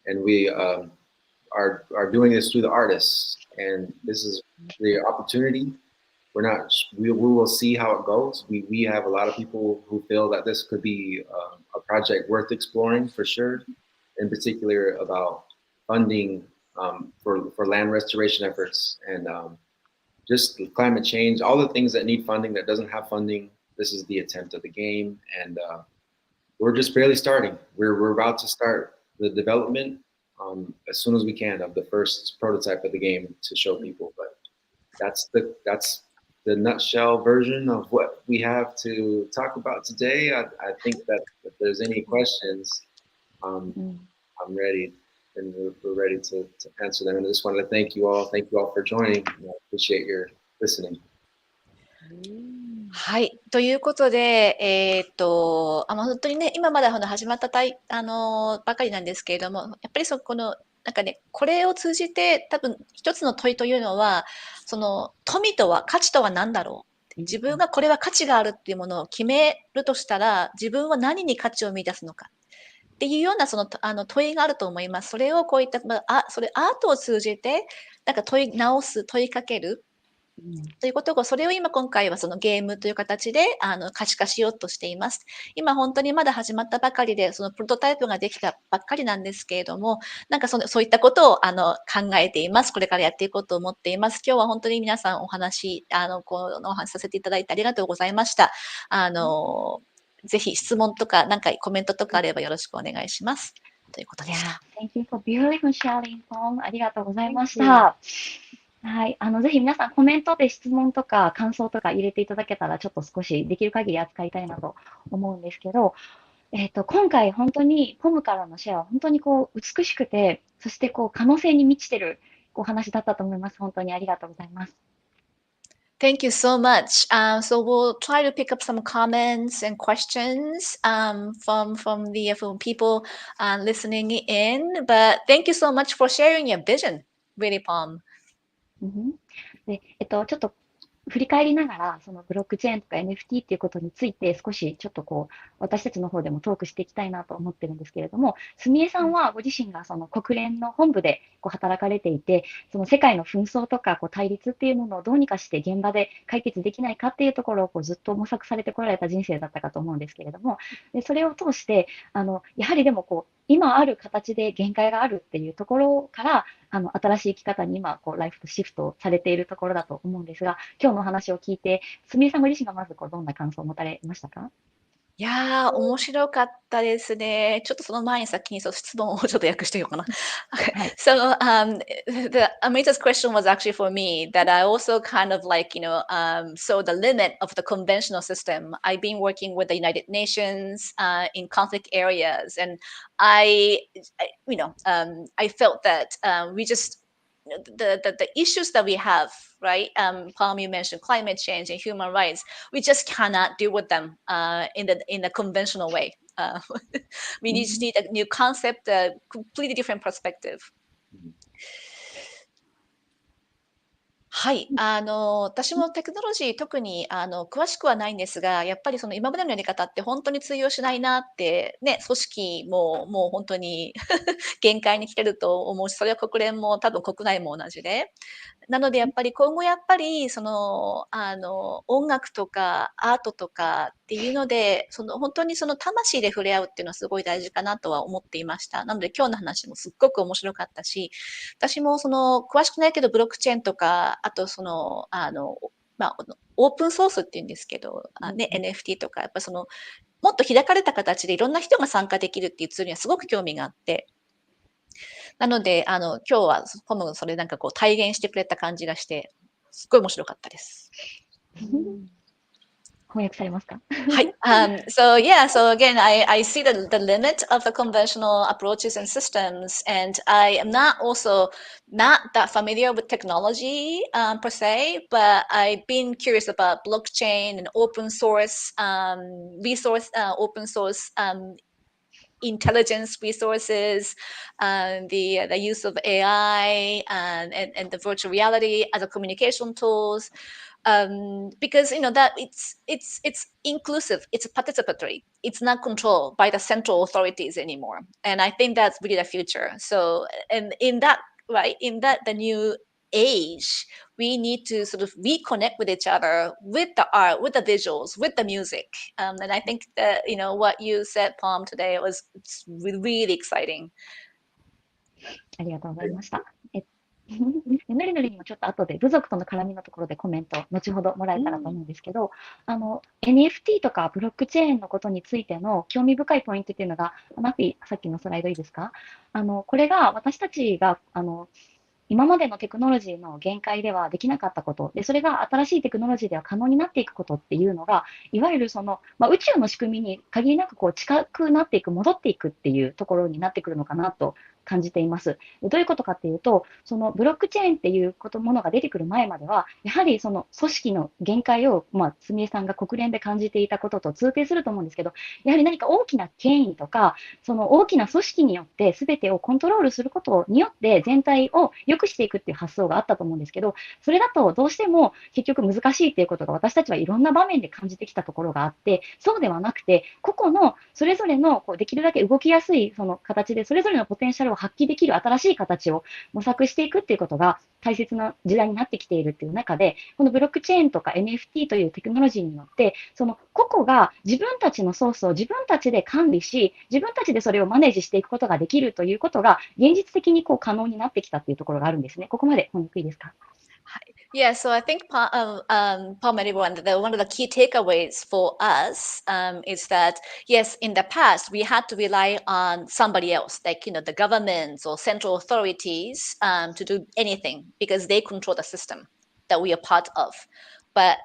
and we are doing this through the artists, and this is the opportunity. We will see how it goes. We have a lot of people who feel that this could be a project worth exploring for sure, in particular about funding for land restoration efforts and just climate change, all the things that need funding that doesn't have funding. This is the attempt of the game, and we're just barely starting. We're about to start the development as soon as we can of the first prototype of the game to show people, but that's the nutshell version of what we have to talk about today. I think that if there's any questions, I'm ready, and we're ready to answer them. And I just wanted to thank you all for joining. I appreciate your listening. はい。ということで、本当にね、今まだ始まったばかりなんですけれども、やっぱりこの、なんかね、これを通じて多分一つの問いというのは、その富とは、価値とは何だろう。自分がこれは価値があるっていうものを決めるとしたら、自分は何に価値を見出すのか。っていうような問いがあると思います。それをこういった、それアートを通じて、なんか問いかける。ということを、それを今回はそのゲームという形で可視化しようとしています。今本当にまだ始まったばかりで、そのプロトタイプができたばっかりなんですけれども、なんかそういったことを考えています。これからやっていこうと思っています。今日は本当に皆さんお話させていただいてありがとうございました。ぜひ質問とか、なんかコメントとかあればよろしくお願いします。ということでした。Thank you for beautiful sharing, Pom. ありがとうございました。はい。ぜひ皆さんコメントで質問とか感想とか入れていただけたら、ちょっと少しできる限り扱いたいなと思うんですけど、今回本当にポムからのシェアは本当に美しくて、そして可能性に満ちてるお話だったと思います。本当にありがとうございます。Thank you so much. So we'll try to pick up some comments and questions from people listening in. But thank you so much for sharing your vision, really, Pom. で、ちょっと振り返りながら、そのブロックチェーンとか NFT っていうことについて少しちょっと私たちの方でもトークしていきたいなと思ってるんですけれども、すみえさんはご自身がその国連の本部で働かれていて、その世界の紛争とか対立っていうものをどうにかして現場で解決できないかっていうところをずっと模索されてこられた人生だったかと思うんですけれども、でそれを通して、やはりでも今ある形で限界があるっていうところから、新しい生き方に今、ライフとシフトされているところだと思うんですが、今日のお話を聞いて、すみれさんご自身がまずどんな感想を持たれましたか？いやー、面白かったですね。ちょっとその前に先に質問をちょっと訳してみようかな。はい。So, the Amita's question was actually for me that I also kind of saw the limit of the conventional system. I've been working with the United Nations in conflict areas, and I felt that we just the issues that we have, right? Palm, you mentioned climate change and human rights. We just cannot deal with them in the conventional way. We just need a new concept, a completely different perspective. はい。私もテクノロジー特に詳しくはないんですが、やっぱり今までのやり方って本当に通用しないなって、ね、組織ももう本当に限界に来てると思うし、それは国連も多分国内も同じで。なのでやっぱり今後やっぱり音楽とかアートとかっていうので、本当に魂で触れ合うっていうのはすごい大事かなとは思っていました。なので今日の話もすっごく面白かったし、私も詳しくないけどブロックチェーンとか、あとオープンソースっていうんですけど、NFT とか、やっぱもっと開かれた形でいろんな人が参加できるっていうツールにはすごく興味があって、なので、今日はポムがそれ体現してくれた感じがして、すっごい面白かったです。翻訳されますか？はい。So again, I see the limit of the conventional approaches and systems, and I am not that familiar with technology per se, but I've been curious about blockchain and open source open source intelligence resources, the use of AI and the virtual reality as a communication tools. Because that it's inclusive, it's participatory, it's not controlled by the central authorities anymore, and I think that's really the future. So, and in that the new age, we need to sort of reconnect with each other, with the art, with the visuals, with the music, and I think that what you said, Palm, today it's really exciting. ありがとうございました。のりのりにもちょっと後で部族との絡みのところでコメント後ほどもらえたらと思うんですけど、NFT とかブロックチェーンのことについての興味深いポイントっていうのが、マフィー、さっきのスライドいいですか？これが私たちが今までのテクノロジーの限界ではできなかったこと、で、それが新しいテクノロジーでは可能になっていくことっていうのが、いわゆる宇宙の仕組みに限りなく近くなっていく、戻っていくっていうところになってくるのかなと感じています。で、どういうことかっていうと、そのブロックチェーンっていうものが出てくる前までは、やはりその組織の限界を、すみれさんが国連で感じていたことと通底すると思うんですけど、やはり何か大きな権威とか、その大きな組織によって全てをコントロールすることによって全体を良くしていくっていう発想があったと思うんですけど、それだとどうしても結局難しいっていうことが私たちはいろんな場面で感じてきたところがあって、そうではなくて、個々のそれぞれのできるだけ動きやすいその形で、それぞれのポテンシャルを発揮できる新しい形を模索していくっていうことが大切な時代になってきているっていう中で、このブロックチェーンとか NFT というテクノロジーによって、その個々が自分たちのソースを自分たちで管理し、自分たちでそれをマネージしていくことができるということが現実的に可能になってきたっていうところがあるんですね。ここまで翻訳いいですか？Yeah, so I think, Pom, everyone, one of the key takeaways for us is that, yes, in the past, we had to rely on somebody else, like, the governments or central authorities to do anything because they control the system that we are part of. But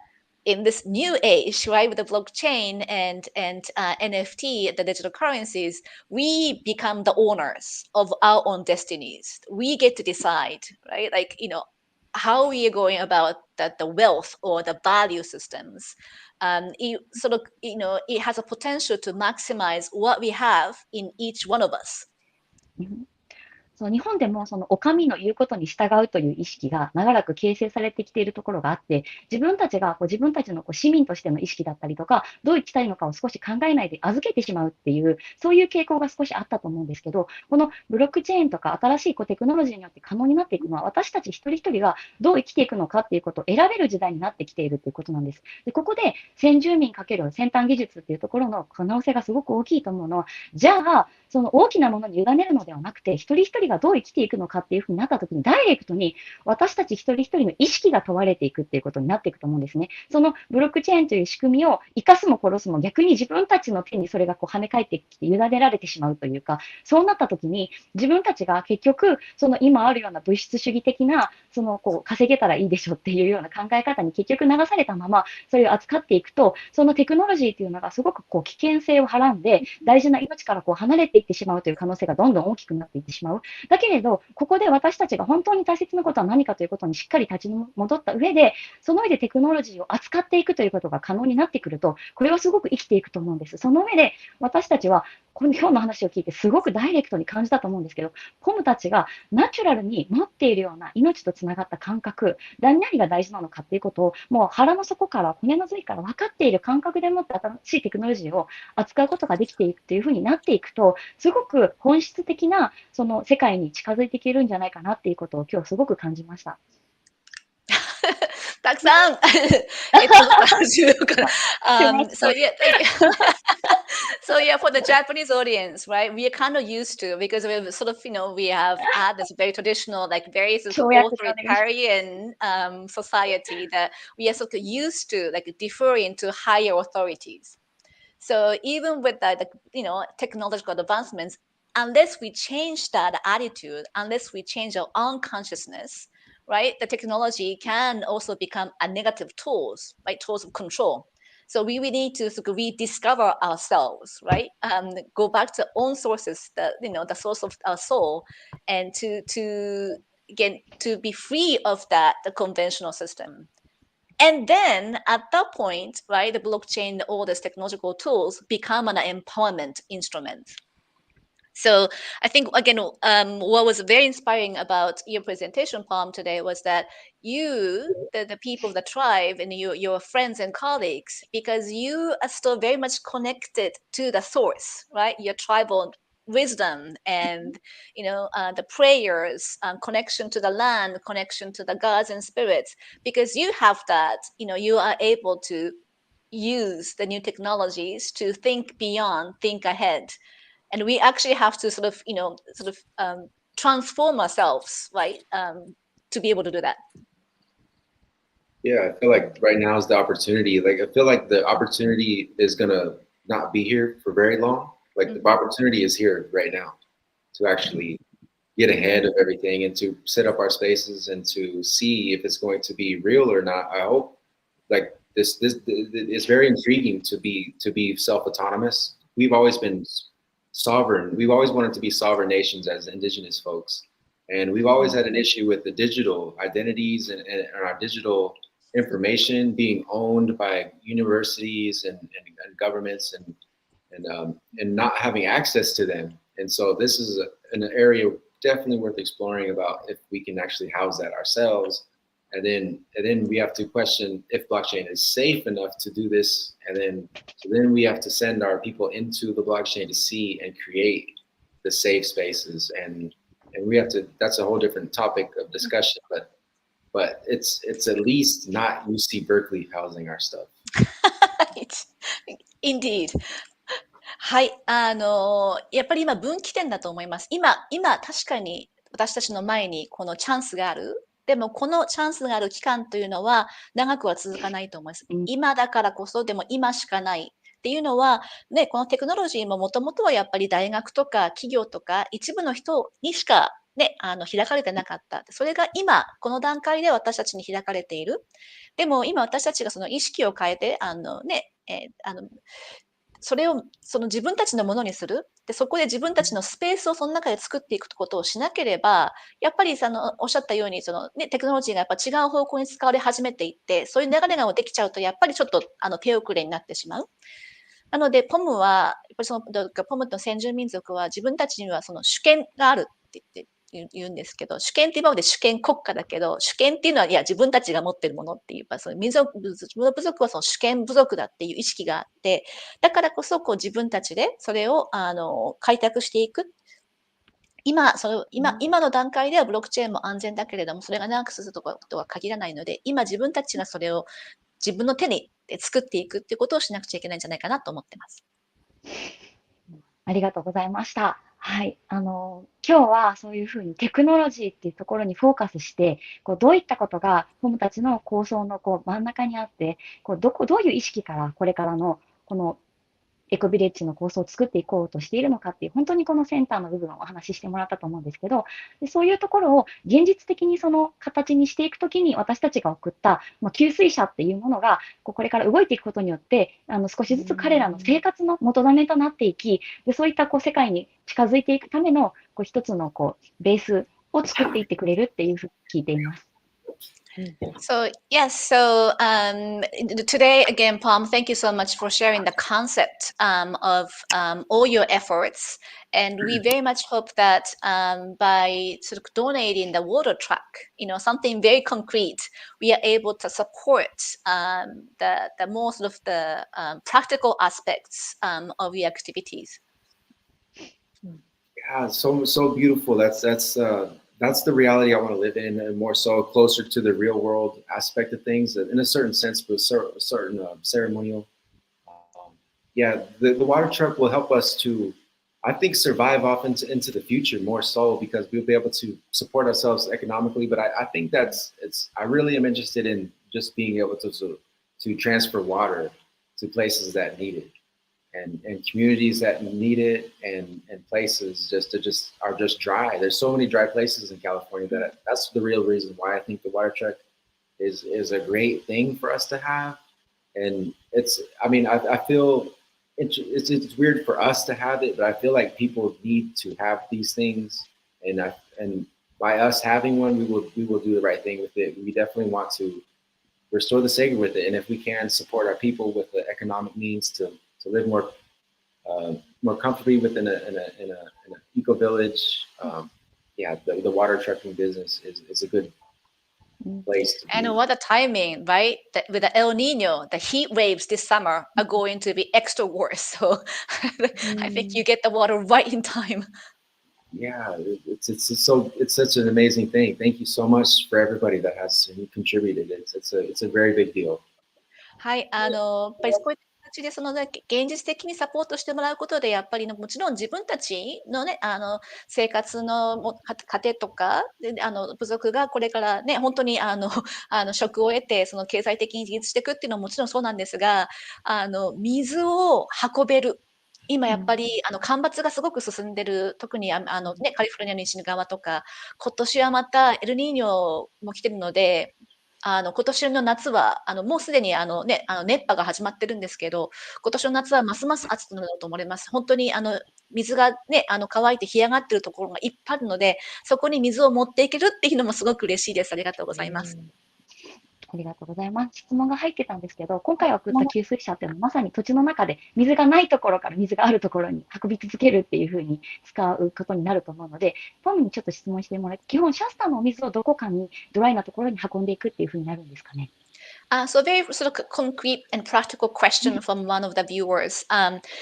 in this new age, right, with the blockchain and NFT, the digital currencies, we become the owners of our own destinies. We get to decide, right? Like, how we are going about the wealth or the value systems. It sort of, it has a potential to maximize what we have in each one of us. そう、日本でもそのお上の言うことに従うという意識が長らく形成されてきているところがあって、自分たちが自分たちの市民としての意識だったりとか、どう生きたいのかを少し考えないで預けてしまうっていう、そういう傾向が少しあったと思うんですけど、このブロックチェーンとか新しいテクノロジーによって可能になっていくのは、私たち一人一人がどう生きていくのかっていうことを選べる時代になってきているということなんです。で、ここで先住民×先端技術っていうところの可能性がすごく大きいと思うのは、じゃあ、その大きなものに委ねるのではなくて、一人一人がどう生きていくのかっていうふうになったときに、ダイレクトに私たち一人一人の意識が問われていくっていうことになっていくと思うんですね。そのブロックチェーンという仕組みを生かすも殺すも逆に自分たちの手にそれが跳ね返ってきて委ねられてしまうというか、そうなったときに自分たちが結局、その今あるような物質主義的な、稼げたらいいでしょっていうような考え方に結局流されたまま、それを扱っていくと、そのテクノロジーというのがすごく危険性をはらんで、大事な命から離れていってしまうという可能性がどんどん大きくなっていってしまう。だけれど、ここで私たちが本当に大切なことは何かということにしっかり立ち戻った上で、その上でテクノロジーを扱っていくということが可能になってくると、これはすごく生きていくと思うんです。その上で、私たちは、この今日の話を聞いてすごくダイレクトに感じたと思うんですけど、ポムたちがナチュラルに持っているような命とつながった感覚、何が大事なのかっていうことを、もう腹の底から、骨の髄から分かっている感覚でもって新しいテクノロジーを扱うことができていくというふうになっていくと、すごく本質的なその世界に近づいていけるんじゃないかなっていうことを今日すごく感じました。たくさんso yeah, so yeah, for the Japanese audience, right? We are kind of used to because we've sort of, we have had this very traditional, like very sort of authoritarian society that we are sort of used to, like deferring to higher authorities. So even with the technological advancements, unless we change that attitude, unless we change our own consciousness, right, the technology can also become a negative tools, right, tools of control. So we need to sort of rediscover ourselves, right? Go back to own sources, the source of our soul, and to be free of the conventional system. And then at that point, right, the blockchain, all these technological tools become an empowerment instrument. So I think, again, what was very inspiring about your presentation, Pom, today was that you, the people of the tribe and your friends and colleagues, because you are still very much connected to the source, right? Your tribal wisdom and, the prayers, connection to the land, connection to the gods and spirits, because you have that, you are able to use the new technologies to think beyond, think ahead. And we actually have to sort of transform ourselves, right, to be able to do that. Yeah, I feel like right now is the opportunity. Like, I feel like the opportunity is gonna not be here for very long. Like, the opportunity is here right now to actually get ahead of everything and to set up our spaces and to see if it's going to be real or not. I hope like this it's very intriguing to be self-autonomous. We've always been sovereign. We've always wanted to be sovereign nations as indigenous folks. And we've always had an issue with the digital identities and our digital information being owned by universities and governments and not having access to them. And so this is an area definitely worth exploring about if we can actually house that ourselves. And then we have to question if blockchain is safe enough to do this. And then we have to send our people into the blockchain to see and create the safe spaces. And we have to, that's a whole different topic of discussion, but it's at least not UC Berkeley housing our stuff. Indeed. はい、やっぱり今分岐点だと思います。今確かに私たちの前にこのチャンスがある。でもこのチャンスがある期間というのは長くは続かないと思います。今だからこそ、でも今しかないっていうのは、ね、このテクノロジーももともとはやっぱり大学とか企業とか一部の人にしかね、開かれてなかった。それが今、この段階で私たちに開かれている。でも今私たちがその意識を変えて、それをその自分たちのものにする。で、そこで自分たちのスペースをその中で作っていくことをしなければ、やっぱりおっしゃったように、テクノロジーがやっぱ違う方向に使われ始めていって、そういう流れができちゃうと、やっぱりちょっと手遅れになってしまう。なので、ポムは、やっぱりポムと先住民族は自分たちにはその主権があるって言うんですけど、主権って今まで主権国家だけど、主権っていうのは、いや、自分たちが持ってるものっていう、その部族はその主権部族だっていう意識があって、だからこそ、自分たちでそれを、開拓していく。今の段階ではブロックチェーンも安全だけれども、それが長く続くとは限らないので、今自分たちがそれを自分の手に作っていくっていうことをしなくちゃいけないんじゃないかなと思ってます。ありがとうございました。はい。今日はそういうふうにテクノロジーっていうところにフォーカスして、どういったことがポムたちの構想の真ん中にあって、どういう意識からこれからのこのエコビレッジの構想を作っていこうとしているのかっていう、本当にこのセンターの部分をお話ししてもらったと思うんですけど、でそういうところを現実的にその形にしていくときに、私たちが送った、給水車っていうものが、これから動いていくことによって、少しずつ彼らの生活の元種となっていき、でそういった世界に近づいていくための一つのベースを作っていってくれるっていうふうに聞いています。So yes, so today again, Pom, thank you so much for sharing the concept of all your efforts, and we very much hope that by sort of donating the water truck, something very concrete, we are able to support the more sort of the practical aspects of your activities. Yeah, so beautiful. That's the reality I want to live in, and more so closer to the real world aspect of things, in a certain sense, but certain ceremonial. The water truck will help us to, I think, survive off into the future more so, because we'll be able to support ourselves economically. But I think I really am interested in just being able to transfer water to places that need it. And communities that need it, and places are just dry. There's so many dry places in California that's the real reason why I think the water truck is a great thing for us to have. And I feel it's weird for us to have it, but I feel like people need to have these things. And by us having one, we will do the right thing with it. We definitely want to restore the sacred with it. And if we can support our people with the economic means to live more comfortably within an eco village. The water trucking business is a good place to be. And what a timing, right? With the El Nino, the heat waves this summer are going to be extra worse. So I think you get the water right in time. Yeah, it's such an amazing thing. Thank you so much for everybody that has contributed. It's a very big deal. はい、やっぱりそういった形で現実的にサポートしてもらうことで、やっぱりもちろん自分たちのね、生活の糧とか、部族がこれからね、本当に職を得て、経済的に自立していくっていうのはもちろんそうなんですが、水を運べる。今やっぱり、干ばつがすごく進んでる、特にカリフォルニアの西側とか、今年はまたエルニーニョも来てるので、今年の夏は、もうすでに熱波が始まってるんですけど、今年の夏はますます暑くなると思います。本当に水がね、乾いて干上がってるところがいっぱいあるので、そこに水を持っていけるっていうのもすごく嬉しいです。ありがとうございます。ありがとうございます。質問が入ってたんですけど、今回送った給水車っていうのはまさに土地の中で水がないところから水があるところに運び続けるっていう風に使うことになると思うので、ポムにちょっと質問してもらって、基本シャスタのお水をどこかにドライなところに運んでいくっていう風になるんですかね。So very sort of concrete and practical question from one of the viewers.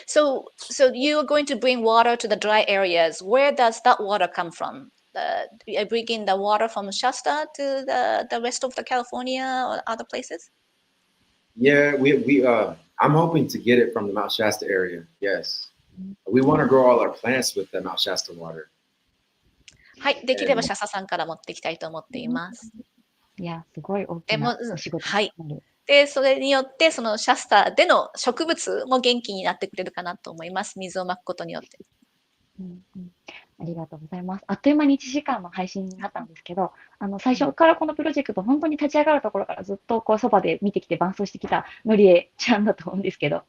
So you are going to bring water to the dry areas. Where does that water come from? Bringing the water from Shasta to the rest of the California or other places? Yeah, I'm hoping to get it from the Mount Shasta area. Yes, we want to grow all our plants with the Mount Shasta water. はい、できればシャサさんから持っていきたいと思っています。いや、すごい大きでも、なお仕事はい。になる。で、それによって、そのシャスタでの植物も元気になってくれるかなと思います。水をまくことによって。ありがとうございます。あっという間に1時間の配信になったんですけど、最初からこのプロジェクト、本当に立ち上がるところからずっとこうそばで見てきて伴走してきたのりえちゃんだと思うんですけど、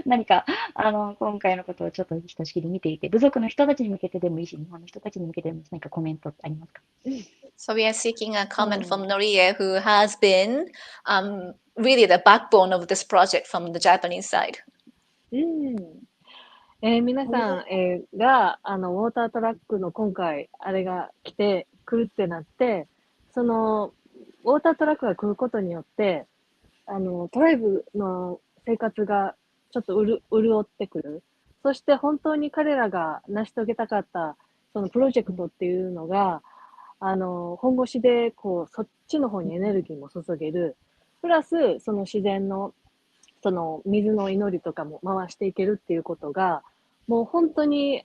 何か、今回のことをちょっとひとしきり見ていて、部族の人たちに向けてでもいいし、日本の人たちに向けてでもいいし、何かコメントってありますか？ So we are seeking a comment from Norie, who has been really the backbone of this project from the Japanese side. 皆さん、が、ウォータートラックの今回、あれが来るってなって、その、ウォータートラックが来ることによって、トライブの生活がちょっと潤ってくる。そして本当に彼らが成し遂げたかった、そのプロジェクトっていうのが、本腰で、こう、そっちの方にエネルギーも注げる。プラス、その自然の、その水の祈りとかも回していけるっていうことが、もう本当に、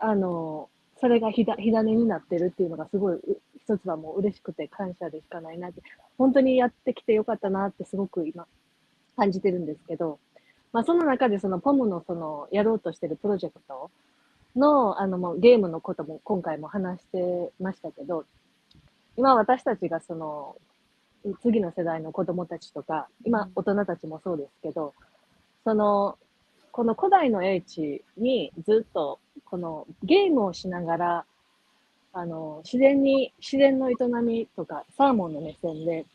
それが火種になってるっていうのがすごい、一つはもう嬉しくて感謝でしかないなって、本当にやってきてよかったなってすごく今感じてるんですけど、まあその中でそのポムのそのやろうとしてるプロジェクトの、もうゲームのことも今回も話してましたけど、今私たちがその、次の世代の子供たちとか、今大人たちもそうですけど、この古代の英知にずっと、このゲームをしながら、自然の営みとか、サーモンの目線で、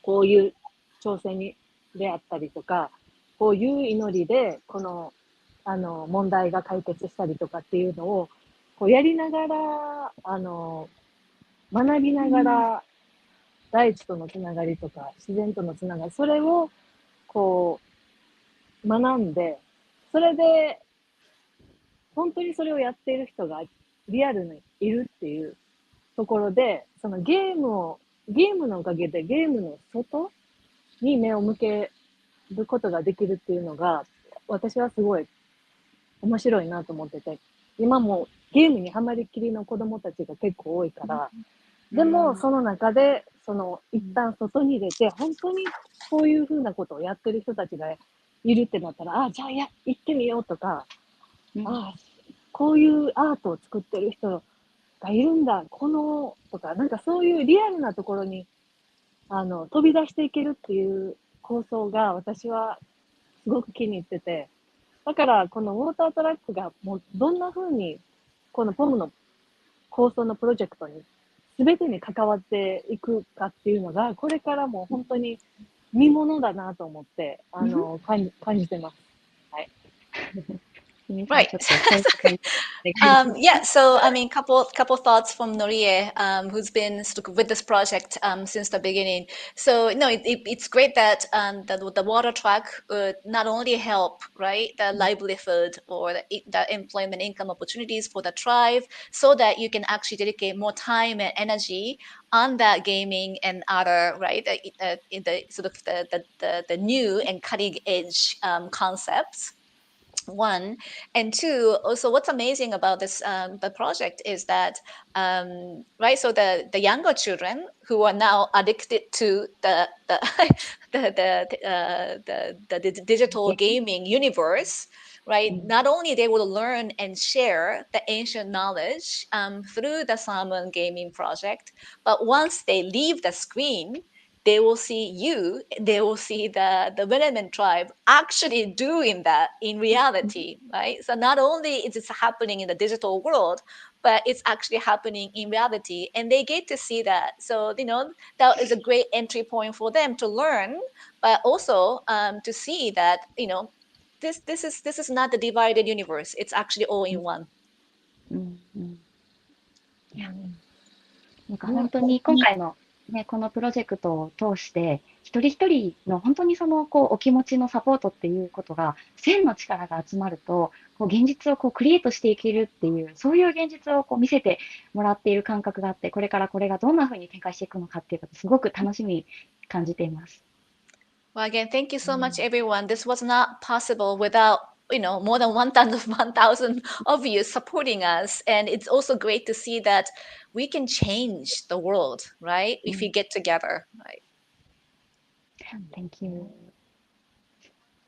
こういう挑戦であったりとか、こういう祈りで、この、問題が解決したりとかっていうのを、こうやりながら、学びながら、大地とのつながりとか、自然とのつながり、それを、こう、学んで、それで、本当にそれをやっている人がリアルにいるっていうところで、そのゲームのおかげでゲームの外に目を向けることができるっていうのが、私はすごい面白いなと思ってて、今もゲームにハマりきりの子供たちが結構多いから、でもその中で、一旦外に出て、本当にこういうふうなことをやってる人たちがいるってなったら、じゃあ行ってみようとか、こういうアートを作ってる人がいるんだ、とか、なんかそういうリアルなところに、飛び出していけるっていう構想が私はすごく気に入ってて、だからこのウォータートラックがもうどんな風に、このポムの構想のプロジェクトに全てに関わっていくかっていうのが、これからも本当に見ものだなと思って、感じてます。はい。Right. So I mean, couple thoughts from Norie, who's been sort of with this project since the beginning. So no, it's great that the water truck would not only help, right, the livelihood or the employment income opportunities for the tribe, so that you can actually dedicate more time and energy on that gaming and other, right, in the sort of the new and cutting edge concepts. One, and two, also what's amazing about this the project is that right, so the younger children who are now addicted to the digital gaming universe, right? Not only they will learn and share the ancient knowledge through the salmon gaming project, but once they leave the screen, they will see you, they will see the Winnemen tribe actually doing that in reality, right? So not only is it happening in the digital world, but it's actually happening in reality, and they get to see that. So, that is a great entry point for them to learn, but also to see that, this is not the divided universe. It's actually all in one. なんか本当に今回の、ね、このプロジェクトを通して、一人一人の本当にお気持ちのサポートっていうことが、1000の力が集まると、現実をクリエイトしていけるっていう、そういう現実を見せてもらっている感覚があって、これからこれがどんな風に展開していくのかっていうこと、すごく楽しみに感じています。Well, again, thank you so much, everyone. This was not possible without more than 1,000 of you supporting us. And it's also great to see that we can change the world, right? If we get together, right? Thank you.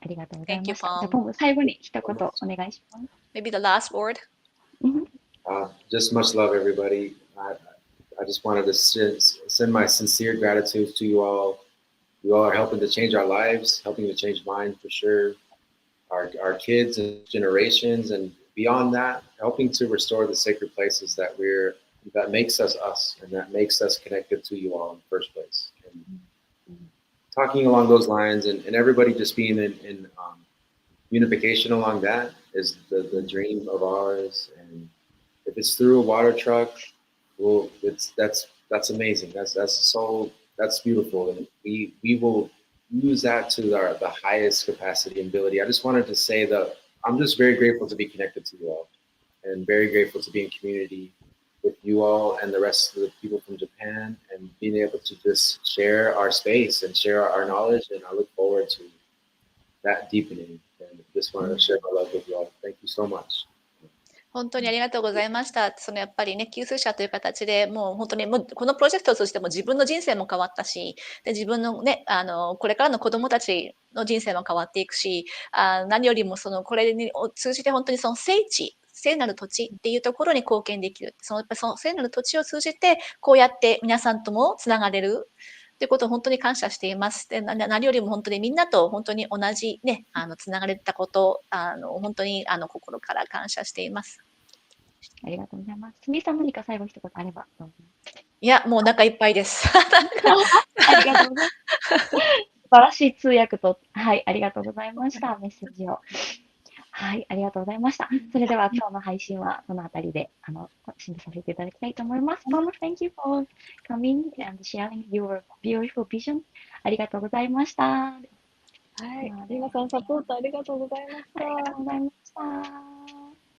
ありがとうござい Thank ま you, した。じゃあ、 Pom. ポム、最後に一言お願いします。Maybe the last word. Just much love, everybody. I just wanted to send my sincere gratitude to you all. You all are helping to change our lives, helping to change mine for sure. Our kids and generations, and beyond that, helping to restore the sacred places that makes us us, and that makes us connected to you all in the first place. And talking along those lines, and everybody just being in unification along that is the dream of ours. And if it's through a water truck, well, that's amazing. That's beautiful, and we will use that to the highest capacity and ability. I just wanted to say that I'm just very grateful to be connected to you all, and very grateful to be in community with you all and the rest of the people from Japan, and being able to just share our space and share our knowledge. And I look forward to that deepening, and just wanted to share my love with you all. Thank you so much. 本当にありがとうございました。やっぱりね、給水者という形でもう本当にこのプロジェクトを通じても自分の人生も変わったし、で自分のね、これからの子供たちの人生も変わっていくし、何よりもこれを通じて本当に聖なる土地っていうところに貢献できる。やっぱり聖なる土地を通じて、こうやって皆さんともつながれる。ということを本当に感謝しています。で、何よりも本当にみんなと本当に同じね、つながれたこと、本当に心から感謝しています。ありがとうございます。すみさん、何か最後一言あればどうぞ。いや、もうお腹いっぱいです。ありがとうございます。素晴らしい通訳と、はい、ありがとうございました。メッセージを。はい、ありがとうございました。それでは今日の配信はこのあたりで締めさせていただきたいと思います。Pom, thank you for coming and sharing your beautiful vision. ありがとうございました。はい、皆さんサポートありがとうございました。ありがとうございました。